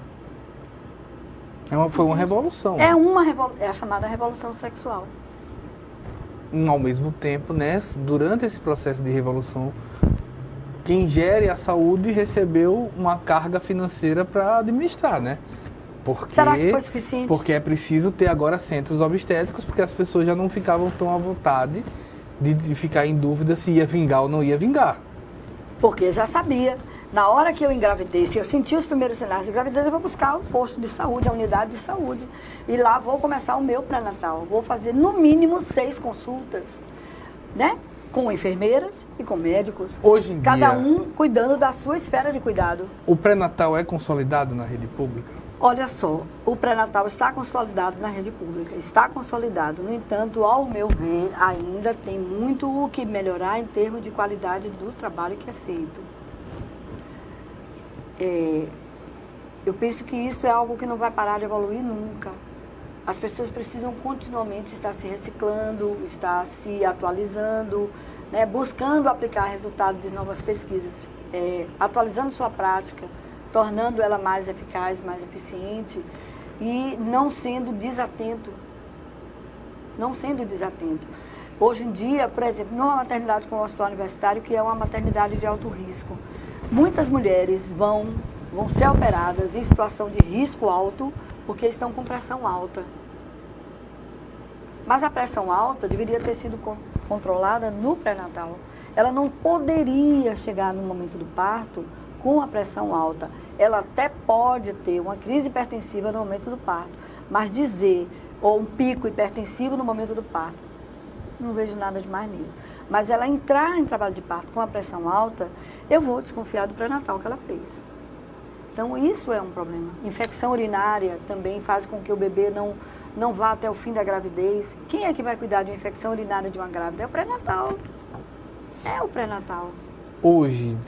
Foi uma revolução. É a chamada revolução sexual. Ao mesmo tempo, né, durante esse processo de revolução, quem gere a saúde recebeu uma carga financeira para administrar, né? Será que foi suficiente? Porque é preciso ter agora centros obstétricos, porque as pessoas já não ficavam tão à vontade de ficar em dúvida se ia vingar ou não ia vingar. Porque já sabia. Na hora que eu engravidei, se eu senti os primeiros sinais de gravidez, eu vou buscar o posto de saúde, a unidade de saúde. E lá vou começar o meu pré-natal. Vou fazer no mínimo 6 consultas, né? Com enfermeiras e com médicos. Hoje em cada dia, um cuidando da sua esfera de cuidado. O pré-natal é consolidado na rede pública? Olha só, o pré-natal está consolidado na rede pública, está consolidado. No entanto, ao meu ver, ainda tem muito o que melhorar em termos de qualidade do trabalho que é feito. Eu penso que isso é algo que não vai parar de evoluir nunca. As pessoas precisam continuamente estar se reciclando, estar se atualizando, né, buscando aplicar resultados de novas pesquisas, atualizando sua prática, tornando ela mais eficaz, mais eficiente e não sendo desatento. Não sendo desatento. Hoje em dia, por exemplo, numa maternidade como o Hospital Universitário, que é uma maternidade de alto risco, muitas mulheres vão ser operadas em situação de risco alto porque estão com pressão alta. Mas a pressão alta deveria ter sido controlada no pré-natal. Ela não poderia chegar no momento do parto com a pressão alta. Ela até pode ter uma crise hipertensiva no momento do parto, mas ou um pico hipertensivo no momento do parto, não vejo nada de mais nisso. Mas ela entrar em trabalho de parto com a pressão alta, eu vou desconfiar do pré-natal que ela fez. Então, isso é um problema. Infecção urinária também faz com que o bebê não vá até o fim da gravidez. Quem é que vai cuidar de uma infecção urinária de uma grávida? É o pré-natal. É o pré-natal. Hoje,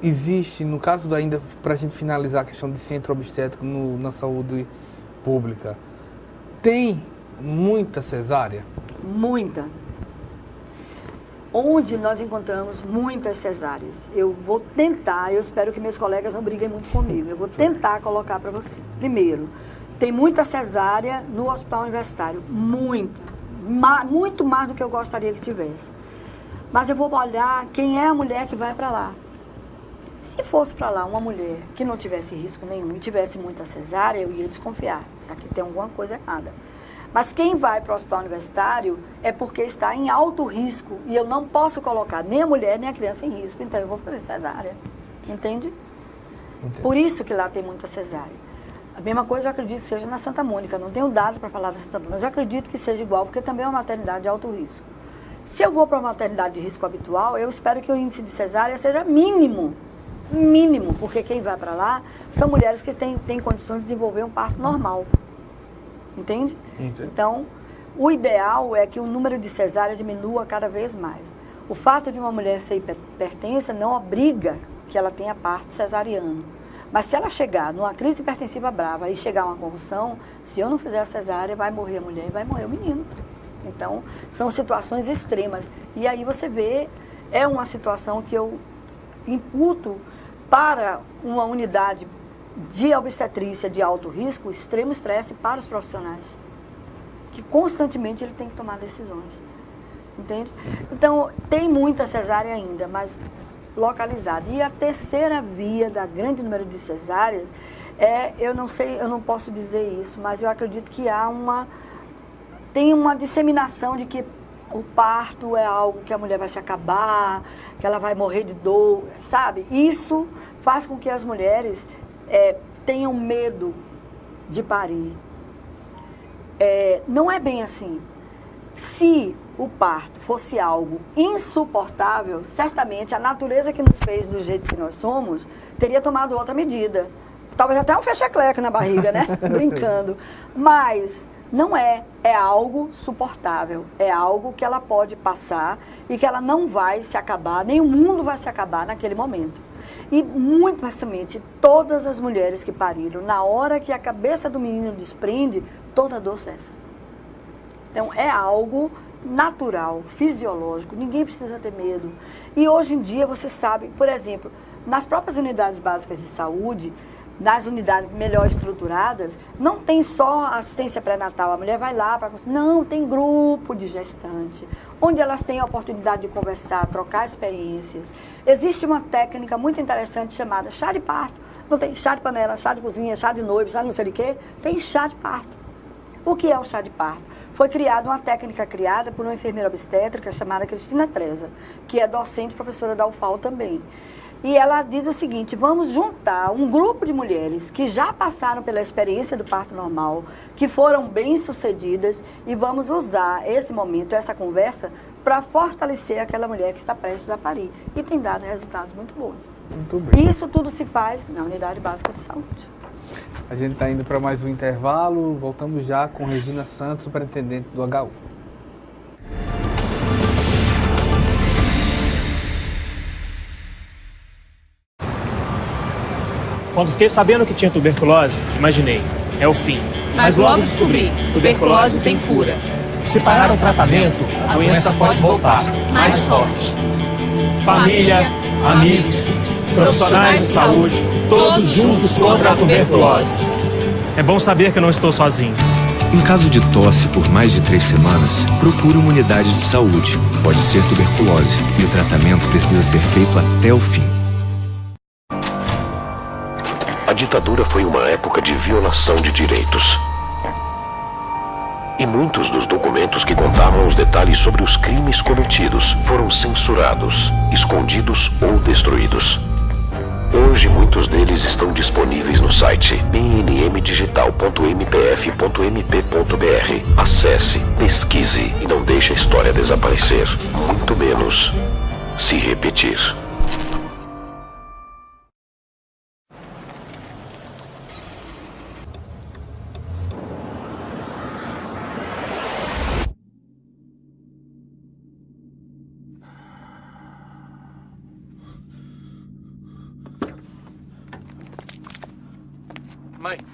existe, no caso ainda, para a gente finalizar a questão de centro obstétrico na saúde pública, tem muita cesárea? Muita. Onde nós encontramos muitas cesáreas. Eu vou tentar, eu espero que meus colegas não briguem muito comigo, eu vou tentar colocar para você. Primeiro, tem muita cesárea no Hospital Universitário, muita. Muito mais do que eu gostaria que tivesse. Mas eu vou olhar quem é a mulher que vai para lá. Se fosse para lá uma mulher que não tivesse risco nenhum e tivesse muita cesárea, eu ia desconfiar. Aqui tem alguma coisa errada. Mas quem vai para o hospital universitário é porque está em alto risco e eu não posso colocar nem a mulher nem a criança em risco. Então eu vou fazer cesárea. Entende? Entendo. Por isso que lá tem muita cesárea. A mesma coisa eu acredito que seja na Santa Mônica. Não tenho dado para falar da Santa Mônica, mas eu acredito que seja igual, porque também é uma maternidade de alto risco. Se eu vou para uma maternidade de risco habitual, eu espero que o índice de cesárea seja mínimo. Mínimo, porque quem vai para lá são mulheres que têm condições de desenvolver um parto normal. Entende? Entendo. Então, o ideal é que o número de cesárea diminua cada vez mais. O fato de uma mulher ser hipertensa não obriga que ela tenha parto cesariano. Mas se ela chegar numa crise hipertensiva brava e chegar a uma convulsão, se eu não fizer a cesárea, vai morrer a mulher e vai morrer o menino. Então, são situações extremas. E aí você vê, é uma situação que eu imputo para uma unidade de obstetrícia de alto risco, extremo estresse para os profissionais, que constantemente ele tem que tomar decisões, entende? Então, tem muita cesárea ainda, mas localizada. E a terceira via da grande número de cesáreas eu não sei, eu não posso dizer isso, mas eu acredito que tem uma disseminação de que o parto é algo que a mulher vai se acabar, que ela vai morrer de dor, sabe? Isso faz com que as mulheres tenham medo de parir. Não é bem assim. Se o parto fosse algo insuportável, certamente a natureza que nos fez do jeito que nós somos teria tomado outra medida. Talvez até um fecha-cleca na barriga, né? Brincando. Mas não é algo suportável. É algo que ela pode passar e que ela não vai se acabar, nem o mundo vai se acabar naquele momento. E, muito facilmente, todas as mulheres que pariram, na hora que a cabeça do menino desprende, toda a dor cessa. Então, é algo natural, fisiológico, ninguém precisa ter medo. E hoje em dia, você sabe, por exemplo, nas próprias unidades básicas de saúde, nas unidades melhor estruturadas, não tem só assistência pré-natal, a mulher vai lá para... Não, tem grupo de gestante, onde elas têm a oportunidade de conversar, trocar experiências. Existe uma técnica muito interessante chamada chá de parto. Não tem chá de panela, chá de cozinha, chá de noivo, chá de não sei de quê, tem chá de parto. O que é o chá de parto? Foi criada uma técnica criada por uma enfermeira obstétrica chamada Cristina Treza, que é docente e professora da UFAL também. E ela diz o seguinte: vamos juntar um grupo de mulheres que já passaram pela experiência do parto normal, que foram bem-sucedidas, e vamos usar esse momento, essa conversa, para fortalecer aquela mulher que está prestes a parir. E tem dado resultados muito bons. Muito bem. Isso tudo se faz na Unidade Básica de Saúde. A gente está indo para mais um intervalo. Voltamos já com Regina Santos, superintendente do HU. Quando fiquei sabendo que tinha tuberculose, imaginei, é o fim. Mas logo descobri, tuberculose tem cura. Se parar o tratamento, a doença pode voltar, mais forte. Família, amigos, profissionais de saúde, todos juntos contra a tuberculose. É bom saber que eu não estou sozinho. Em caso de tosse por mais de 3 semanas, procure uma unidade de saúde. Pode ser tuberculose e o tratamento precisa ser feito até o fim. A ditadura foi uma época de violação de direitos. E muitos dos documentos que contavam os detalhes sobre os crimes cometidos foram censurados, escondidos ou destruídos. Hoje, muitos deles estão disponíveis no site bnmdigital.mpf.mp.br. Acesse, pesquise e não deixe a história desaparecer, muito menos se repetir. Mate.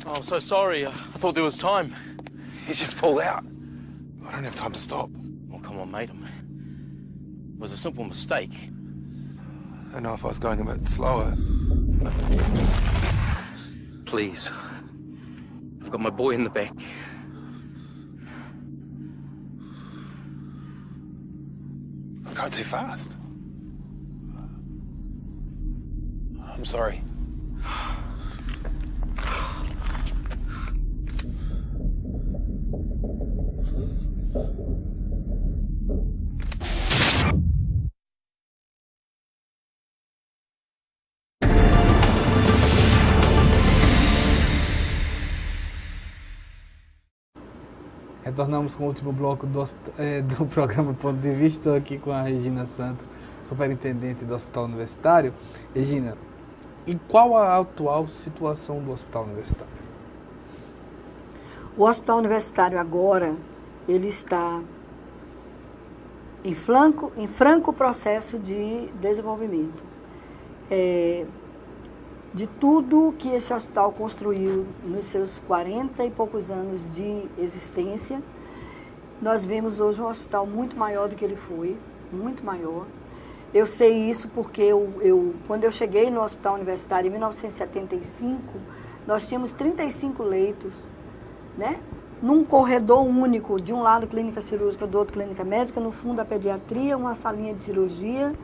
Oh, I'm so sorry. I thought there was time. He's just pulled out. I don't have time to stop. Oh, come on, mate. It was a simple mistake. I don't know if I was going a bit slower. Please. I've got my boy in the back. car too fast. I'm sorry. Retornamos com o último bloco do programa Ponto de Vista. Estou aqui com a Regina Santos, superintendente do Hospital Universitário. Regina, e qual a atual situação do Hospital Universitário? O Hospital Universitário agora, ele está em franco processo de desenvolvimento. De tudo que esse hospital construiu nos seus 40 e poucos anos de existência, nós vemos hoje um hospital muito maior do que ele foi, muito maior. Eu sei isso porque quando eu cheguei no Hospital Universitário em 1975, nós tínhamos 35 leitos, né? Num corredor único, de um lado clínica cirúrgica, do outro clínica médica, no fundo a pediatria, uma salinha de cirurgia,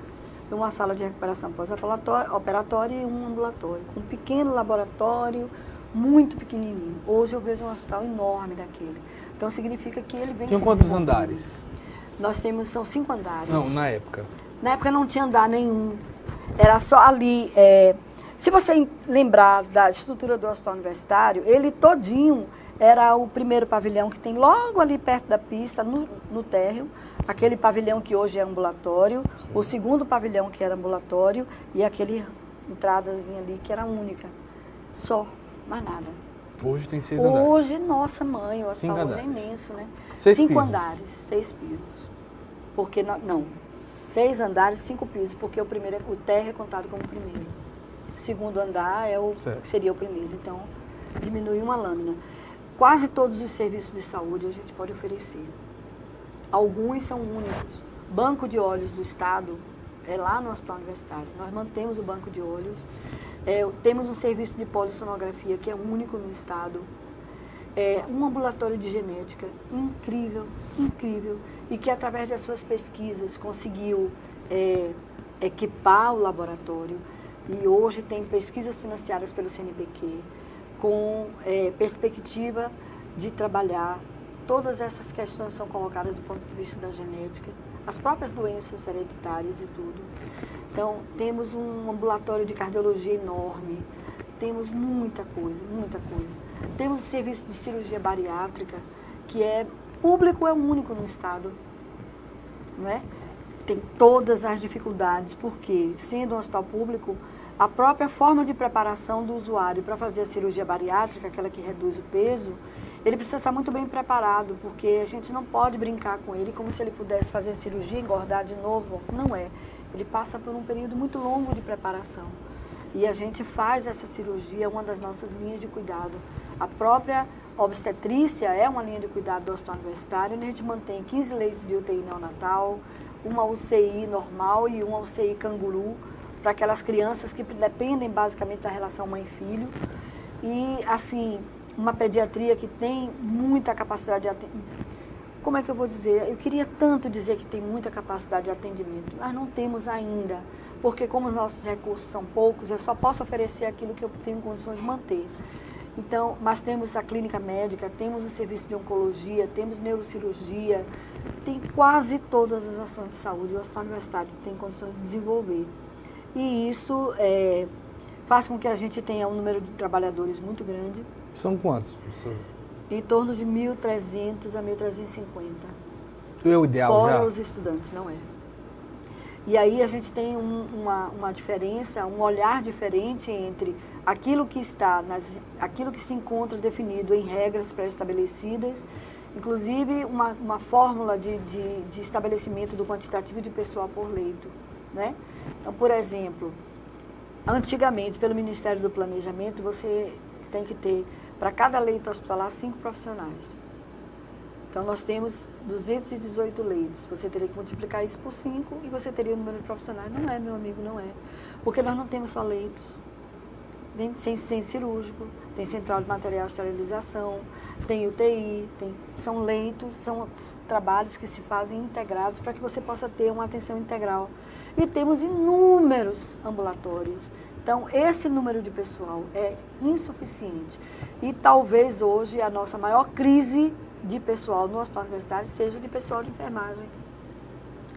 uma sala de recuperação pós-operatória e um ambulatório, com um pequeno laboratório, muito pequenininho. Hoje eu vejo um hospital enorme daquele. Então significa que ele vem... Tem quantos andares? Nós temos, são 5 andares. Não, na época. Na época não tinha andar nenhum. Era só ali. Se você lembrar da estrutura do Hospital Universitário, ele todinho era o primeiro pavilhão que tem logo ali perto da pista, no térreo. Aquele pavilhão que hoje é ambulatório, o segundo pavilhão que era ambulatório e aquele entradazinha ali que era única. Só, mais nada. Hoje tem 6 andares. Hoje, nossa mãe, o hospital hoje é imenso, né? 5 andares, 6 pisos. Porque não, 6 andares, 5 pisos, porque o térreo é contado como o primeiro. O segundo andar seria o primeiro, então diminui uma lâmina. Quase todos os serviços de saúde a gente pode oferecer. Alguns são únicos. Banco de olhos do Estado é lá no Hospital Universitário. Nós mantemos o banco de olhos. Temos um serviço de polissonografia que é único no Estado. Um ambulatório de genética incrível, incrível. E que através das suas pesquisas conseguiu equipar o laboratório. E hoje tem pesquisas financiadas pelo CNPq com perspectiva de trabalhar. Todas essas questões são colocadas do ponto de vista da genética, as próprias doenças hereditárias e tudo. Então, temos um ambulatório de cardiologia enorme, temos muita coisa, muita coisa. Temos o serviço de cirurgia bariátrica, que é público, é o único no Estado, não é? Tem todas as dificuldades, porque, sendo um hospital público, a própria forma de preparação do usuário para fazer a cirurgia bariátrica, aquela que reduz o peso, ele precisa estar muito bem preparado, porque a gente não pode brincar com ele como se ele pudesse fazer a cirurgia e engordar de novo. Não é. Ele passa por um período muito longo de preparação. E a gente faz essa cirurgia, uma das nossas linhas de cuidado. A própria obstetrícia é uma linha de cuidado do Hospital Universitário, onde a gente mantém 15 leitos de UTI neonatal, uma UCI normal e uma UCI canguru, para aquelas crianças que dependem basicamente da relação mãe-filho. E, assim, uma pediatria que tem muita capacidade de atendimento. Como é que eu vou dizer? Eu queria tanto dizer que tem muita capacidade de atendimento, mas não temos ainda, porque como os nossos recursos são poucos, eu só posso oferecer aquilo que eu tenho condições de manter. Então, mas temos a clínica médica, temos o serviço de oncologia, temos neurocirurgia, tem quase todas as ações de saúde. O Hospital Universitário tem condições de desenvolver. E isso faz com que a gente tenha um número de trabalhadores muito grande. São quantos, professora? Em torno de 1.300 a 1.350. É o ideal fora já? Fora os estudantes, não é. E aí a gente tem uma diferença, um olhar diferente entre aquilo que aquilo que se encontra definido em regras pré-estabelecidas, inclusive uma fórmula de estabelecimento do quantitativo de pessoal por leito, né? Então, por exemplo, antigamente, pelo Ministério do Planejamento, você tem que ter, para cada leito hospitalar, 5 profissionais. Então, nós temos 218 leitos. Você teria que multiplicar isso por 5 e você teria o número de profissionais. Não é, meu amigo, não é. Porque nós não temos só leitos. sem cirúrgico, tem central de material de esterilização, tem UTI, são leitos, são trabalhos que se fazem integrados para que você possa ter uma atenção integral. E temos inúmeros ambulatórios. Então, esse número de pessoal é insuficiente. E talvez hoje a nossa maior crise de pessoal no hospital universitário seja de pessoal de enfermagem.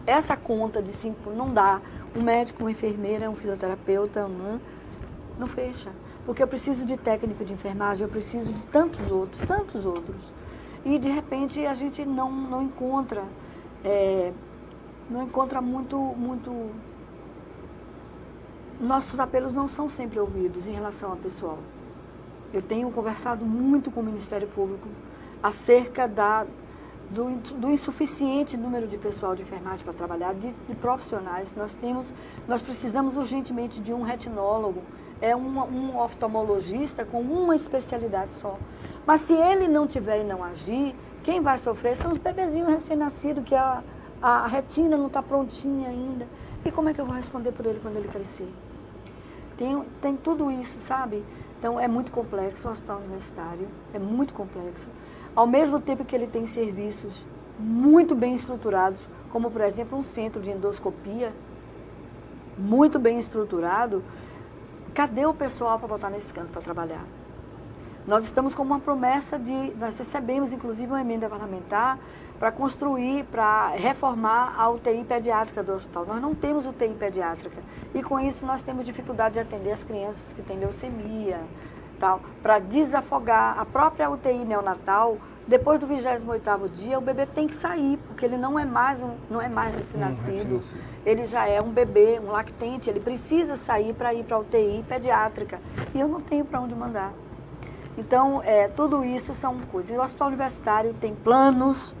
Essa conta de 5 não dá. Um médico, uma enfermeira, um fisioterapeuta, não fecha. Porque eu preciso de técnico de enfermagem, eu preciso de tantos outros. E, de repente, a gente não encontra muito... Nossos apelos não são sempre ouvidos em relação ao pessoal. Eu tenho conversado muito com o Ministério Público acerca do insuficiente número de pessoal de enfermagem para trabalhar, de profissionais. Nós precisamos urgentemente de um retinólogo, um oftalmologista com uma especialidade só. Mas se ele não tiver e não agir, quem vai sofrer são os bebezinhos recém-nascidos, que a retina não está prontinha ainda. E como é que eu vou responder por ele quando ele crescer? Tem tudo isso, sabe? Então, é muito complexo o hospital universitário, é muito complexo. Ao mesmo tempo que ele tem serviços muito bem estruturados, como, por exemplo, um centro de endoscopia, muito bem estruturado, cadê o pessoal para botar nesse canto para trabalhar? Nós estamos com uma promessa nós recebemos, inclusive, uma emenda parlamentar para construir, para reformar a UTI pediátrica do hospital. Nós não temos UTI pediátrica e, com isso, nós temos dificuldade de atender as crianças que têm leucemia, tal, para desafogar a própria UTI neonatal. Depois do 28º dia, o bebê tem que sair, porque ele não é mais recém-nascido. Ele já é um bebê, um lactente, ele precisa sair para ir para a UTI pediátrica. E eu não tenho para onde mandar. Então, tudo isso são coisas. E o hospital universitário tem planos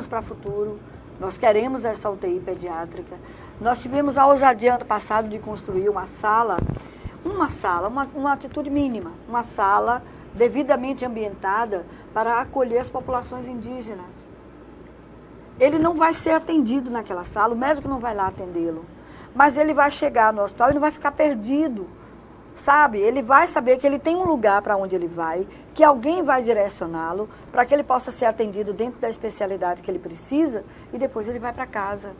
para o futuro. Nós queremos essa UTI pediátrica. Nós tivemos a ousadia ano passado de construir uma atitude mínima, uma sala devidamente ambientada para acolher as populações indígenas. Ele não vai ser atendido naquela sala, o médico não vai lá atendê-lo, mas ele vai chegar no hospital e não vai ficar perdido, sabe? Ele vai saber que ele tem um lugar para onde ele vai, que alguém vai direcioná-lo para que ele possa ser atendido dentro da especialidade que ele precisa e depois ele vai para casa.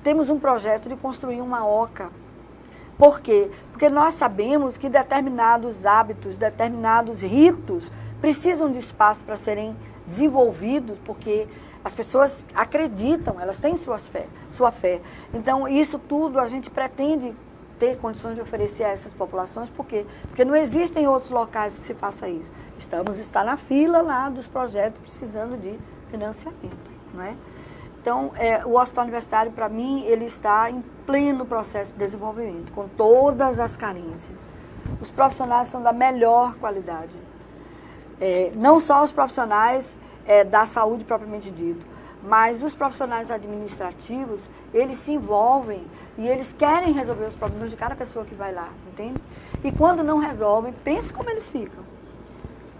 Temos um projeto de construir uma OCA. Por quê? Porque nós sabemos que determinados hábitos, determinados ritos precisam de espaço para serem desenvolvidos, porque as pessoas acreditam, elas têm sua fé. Então, isso tudo a gente pretende ter condições de oferecer a essas populações. Por quê? Porque não existem outros locais que se faça isso. Está na fila lá dos projetos precisando de financiamento, não é? Então, o hospital universitário, para mim, ele está em pleno processo de desenvolvimento, com todas as carências. Os profissionais são da melhor qualidade. Não só os profissionais da saúde propriamente dito, mas os profissionais administrativos, eles se envolvem e eles querem resolver os problemas de cada pessoa que vai lá, entende? E quando não resolvem, pense como eles ficam.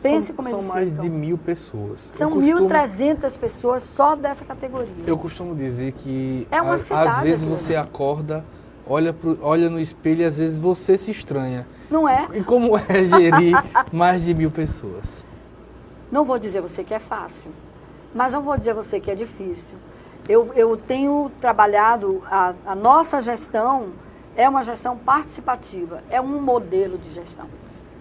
São mais de 1.000 pessoas. São 1.300 pessoas só dessa categoria. Eu costumo dizer que às vezes você acorda, olha no espelho e às vezes você se estranha. Não é? E como é gerir mais de 1.000 pessoas? Não vou dizer a você que é fácil, mas não vou dizer a você que é difícil. Eu tenho trabalhado, a nossa gestão é uma gestão participativa, é um modelo de gestão.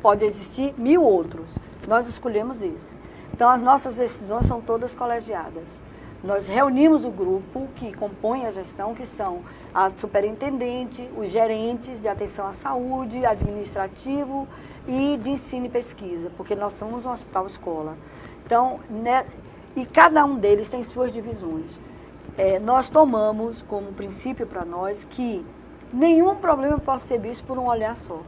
Pode existir 1.000 outros. Nós escolhemos esse. Então, as nossas decisões são todas colegiadas. Nós reunimos o grupo que compõe a gestão, que são a superintendente, os gerentes de atenção à saúde, administrativo e de ensino e pesquisa, porque nós somos um hospital-escola. Então, e cada um deles tem suas divisões. Nós tomamos como princípio para nós que nenhum problema pode ser visto por um olhar só.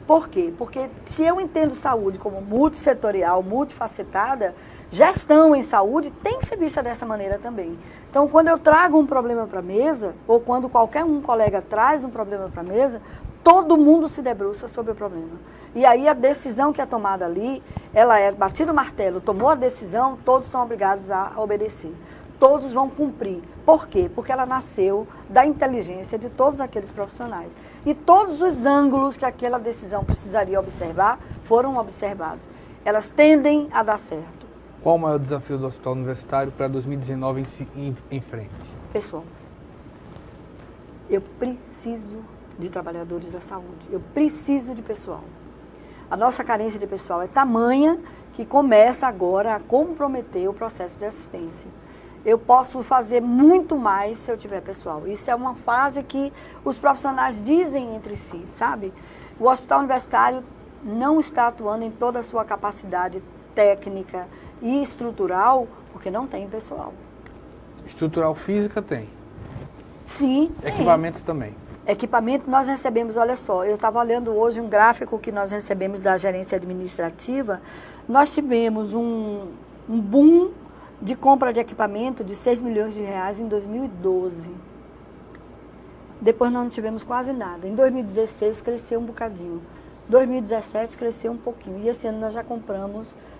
Por quê? Porque se eu entendo saúde como multissetorial, multifacetada, gestão em saúde tem que ser vista dessa maneira também. Então, quando eu trago um problema para a mesa, ou quando qualquer colega traz um problema para a mesa, todo mundo se debruça sobre o problema. E aí a decisão que é tomada ali, ela é batido o martelo, tomou a decisão, todos são obrigados a obedecer. todos vão cumprir. Por quê? Porque ela nasceu da inteligência de todos aqueles profissionais. E todos os ângulos que aquela decisão precisaria observar foram observados. Elas tendem a dar certo. Qual o maior desafio do Hospital Universitário para 2019 em frente? Pessoal, eu preciso de trabalhadores da saúde. Eu preciso de pessoal. A nossa carência de pessoal é tamanha que começa agora a comprometer o processo de assistência. Eu posso fazer muito mais se eu tiver pessoal. Isso é uma frase que os profissionais dizem entre si, sabe? O Hospital Universitário não está atuando em toda a sua capacidade técnica e estrutural porque não tem pessoal. Estrutural física tem. Sim, tem. Equipamento também. Equipamento nós recebemos, olha só, eu estava olhando hoje um gráfico que nós recebemos da gerência administrativa. Nós tivemos um boom de compra de equipamento de 6 milhões de reais em 2012. Depois nós não tivemos quase nada. Em 2016 cresceu um bocadinho. 2017 cresceu um pouquinho. E esse ano nós já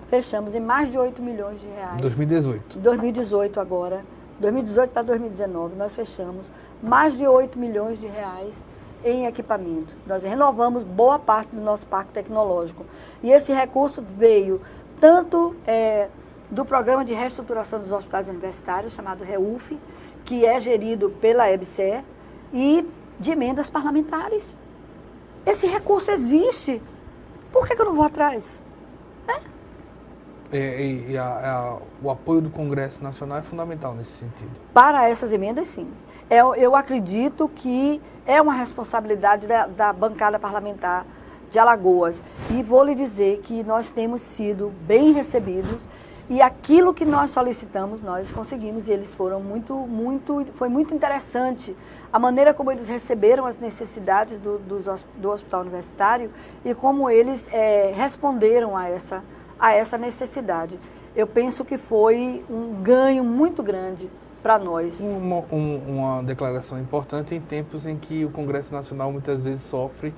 fechamos em mais de 8 milhões de reais. 2018. 2018 agora. 2018 para 2019 nós fechamos mais de 8 milhões de reais em equipamentos. Nós renovamos boa parte do nosso parque tecnológico. E esse recurso veio tanto do Programa de Reestruturação dos Hospitais Universitários, chamado REUF, que é gerido pela EBSER, e de emendas parlamentares. Esse recurso existe. Por que eu não vou atrás? O apoio do Congresso Nacional é fundamental nesse sentido. Para essas emendas, sim. Eu acredito que é uma responsabilidade da bancada parlamentar de Alagoas. E vou lhe dizer que nós temos sido bem recebidos e aquilo que nós solicitamos, nós conseguimos. E eles foram foi muito interessante a maneira como eles receberam as necessidades do Hospital Universitário e como eles responderam a essa necessidade. Eu penso que foi um ganho muito grande para nós. Uma declaração importante em tempos em que o Congresso Nacional muitas vezes sofre,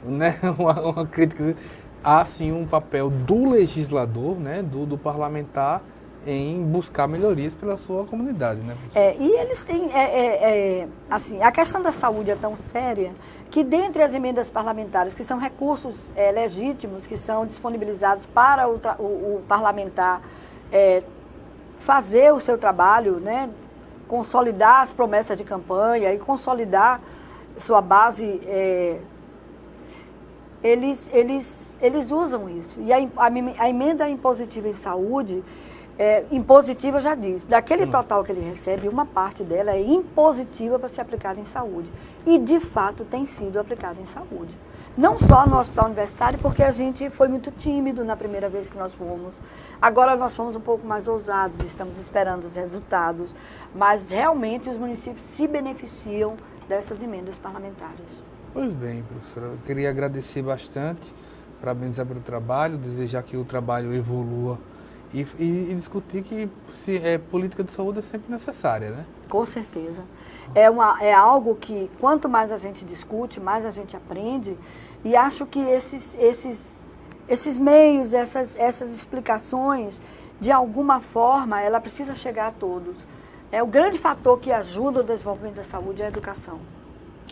né, uma crítica. Há sim um papel do legislador, né, do parlamentar, em buscar melhorias pela sua comunidade, né? E eles têm, assim, a questão da saúde é tão séria que dentre as emendas parlamentares, que são recursos legítimos, que são disponibilizados para o parlamentar fazer o seu trabalho, né, consolidar as promessas de campanha e consolidar sua base, eles usam isso. E a emenda impositiva em saúde, impositiva já diz, daquele total que ele recebe, uma parte dela é impositiva para ser aplicada em saúde. E, de fato, tem sido aplicada em saúde. Não só no Hospital Universitário, porque a gente foi muito tímido na primeira vez que nós fomos. Agora nós fomos um pouco mais ousados, estamos esperando os resultados. Mas, realmente, os municípios se beneficiam dessas emendas parlamentares. Pois bem, professora, eu queria agradecer bastante, parabenizar pelo trabalho, desejar que o trabalho evolua e discutir que política de saúde é sempre necessária, né? Com certeza. É algo que, quanto mais a gente discute, mais a gente aprende, e acho que esses meios, essas explicações, de alguma forma, ela precisa chegar a todos. O grande fator que ajuda o desenvolvimento da saúde é a educação.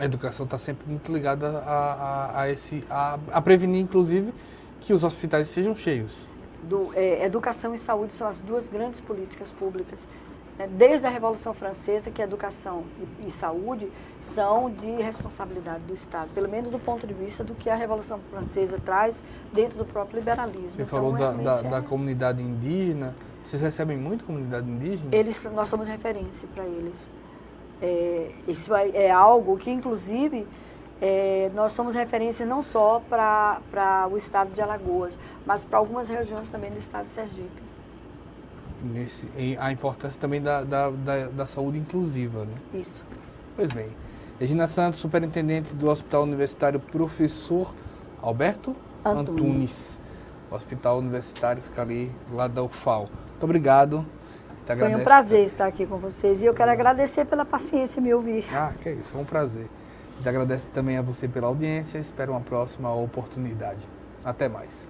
A educação está sempre muito ligada a prevenir, inclusive, que os hospitais sejam cheios. Educação e saúde são as duas grandes políticas públicas. Desde a Revolução Francesa, que educação e saúde são de responsabilidade do Estado, pelo menos do ponto de vista do que a Revolução Francesa traz dentro do próprio liberalismo. Você falou da comunidade indígena. Vocês recebem muito comunidade indígena? Nós somos referência para eles. Isso é algo que, inclusive, nós somos referência não só para o estado de Alagoas, mas para algumas regiões também do estado de Sergipe. A importância também da saúde inclusiva, né? Isso. Pois bem. Regina Santos, superintendente do Hospital Universitário, professor Alberto Antunes. O Hospital Universitário fica ali do lado da UFAL. Muito obrigado. Foi um prazer estar aqui com vocês e eu quero agradecer pela paciência em me ouvir. Que isso, foi um prazer. Te agradeço também a você pela audiência, espero uma próxima oportunidade. Até mais.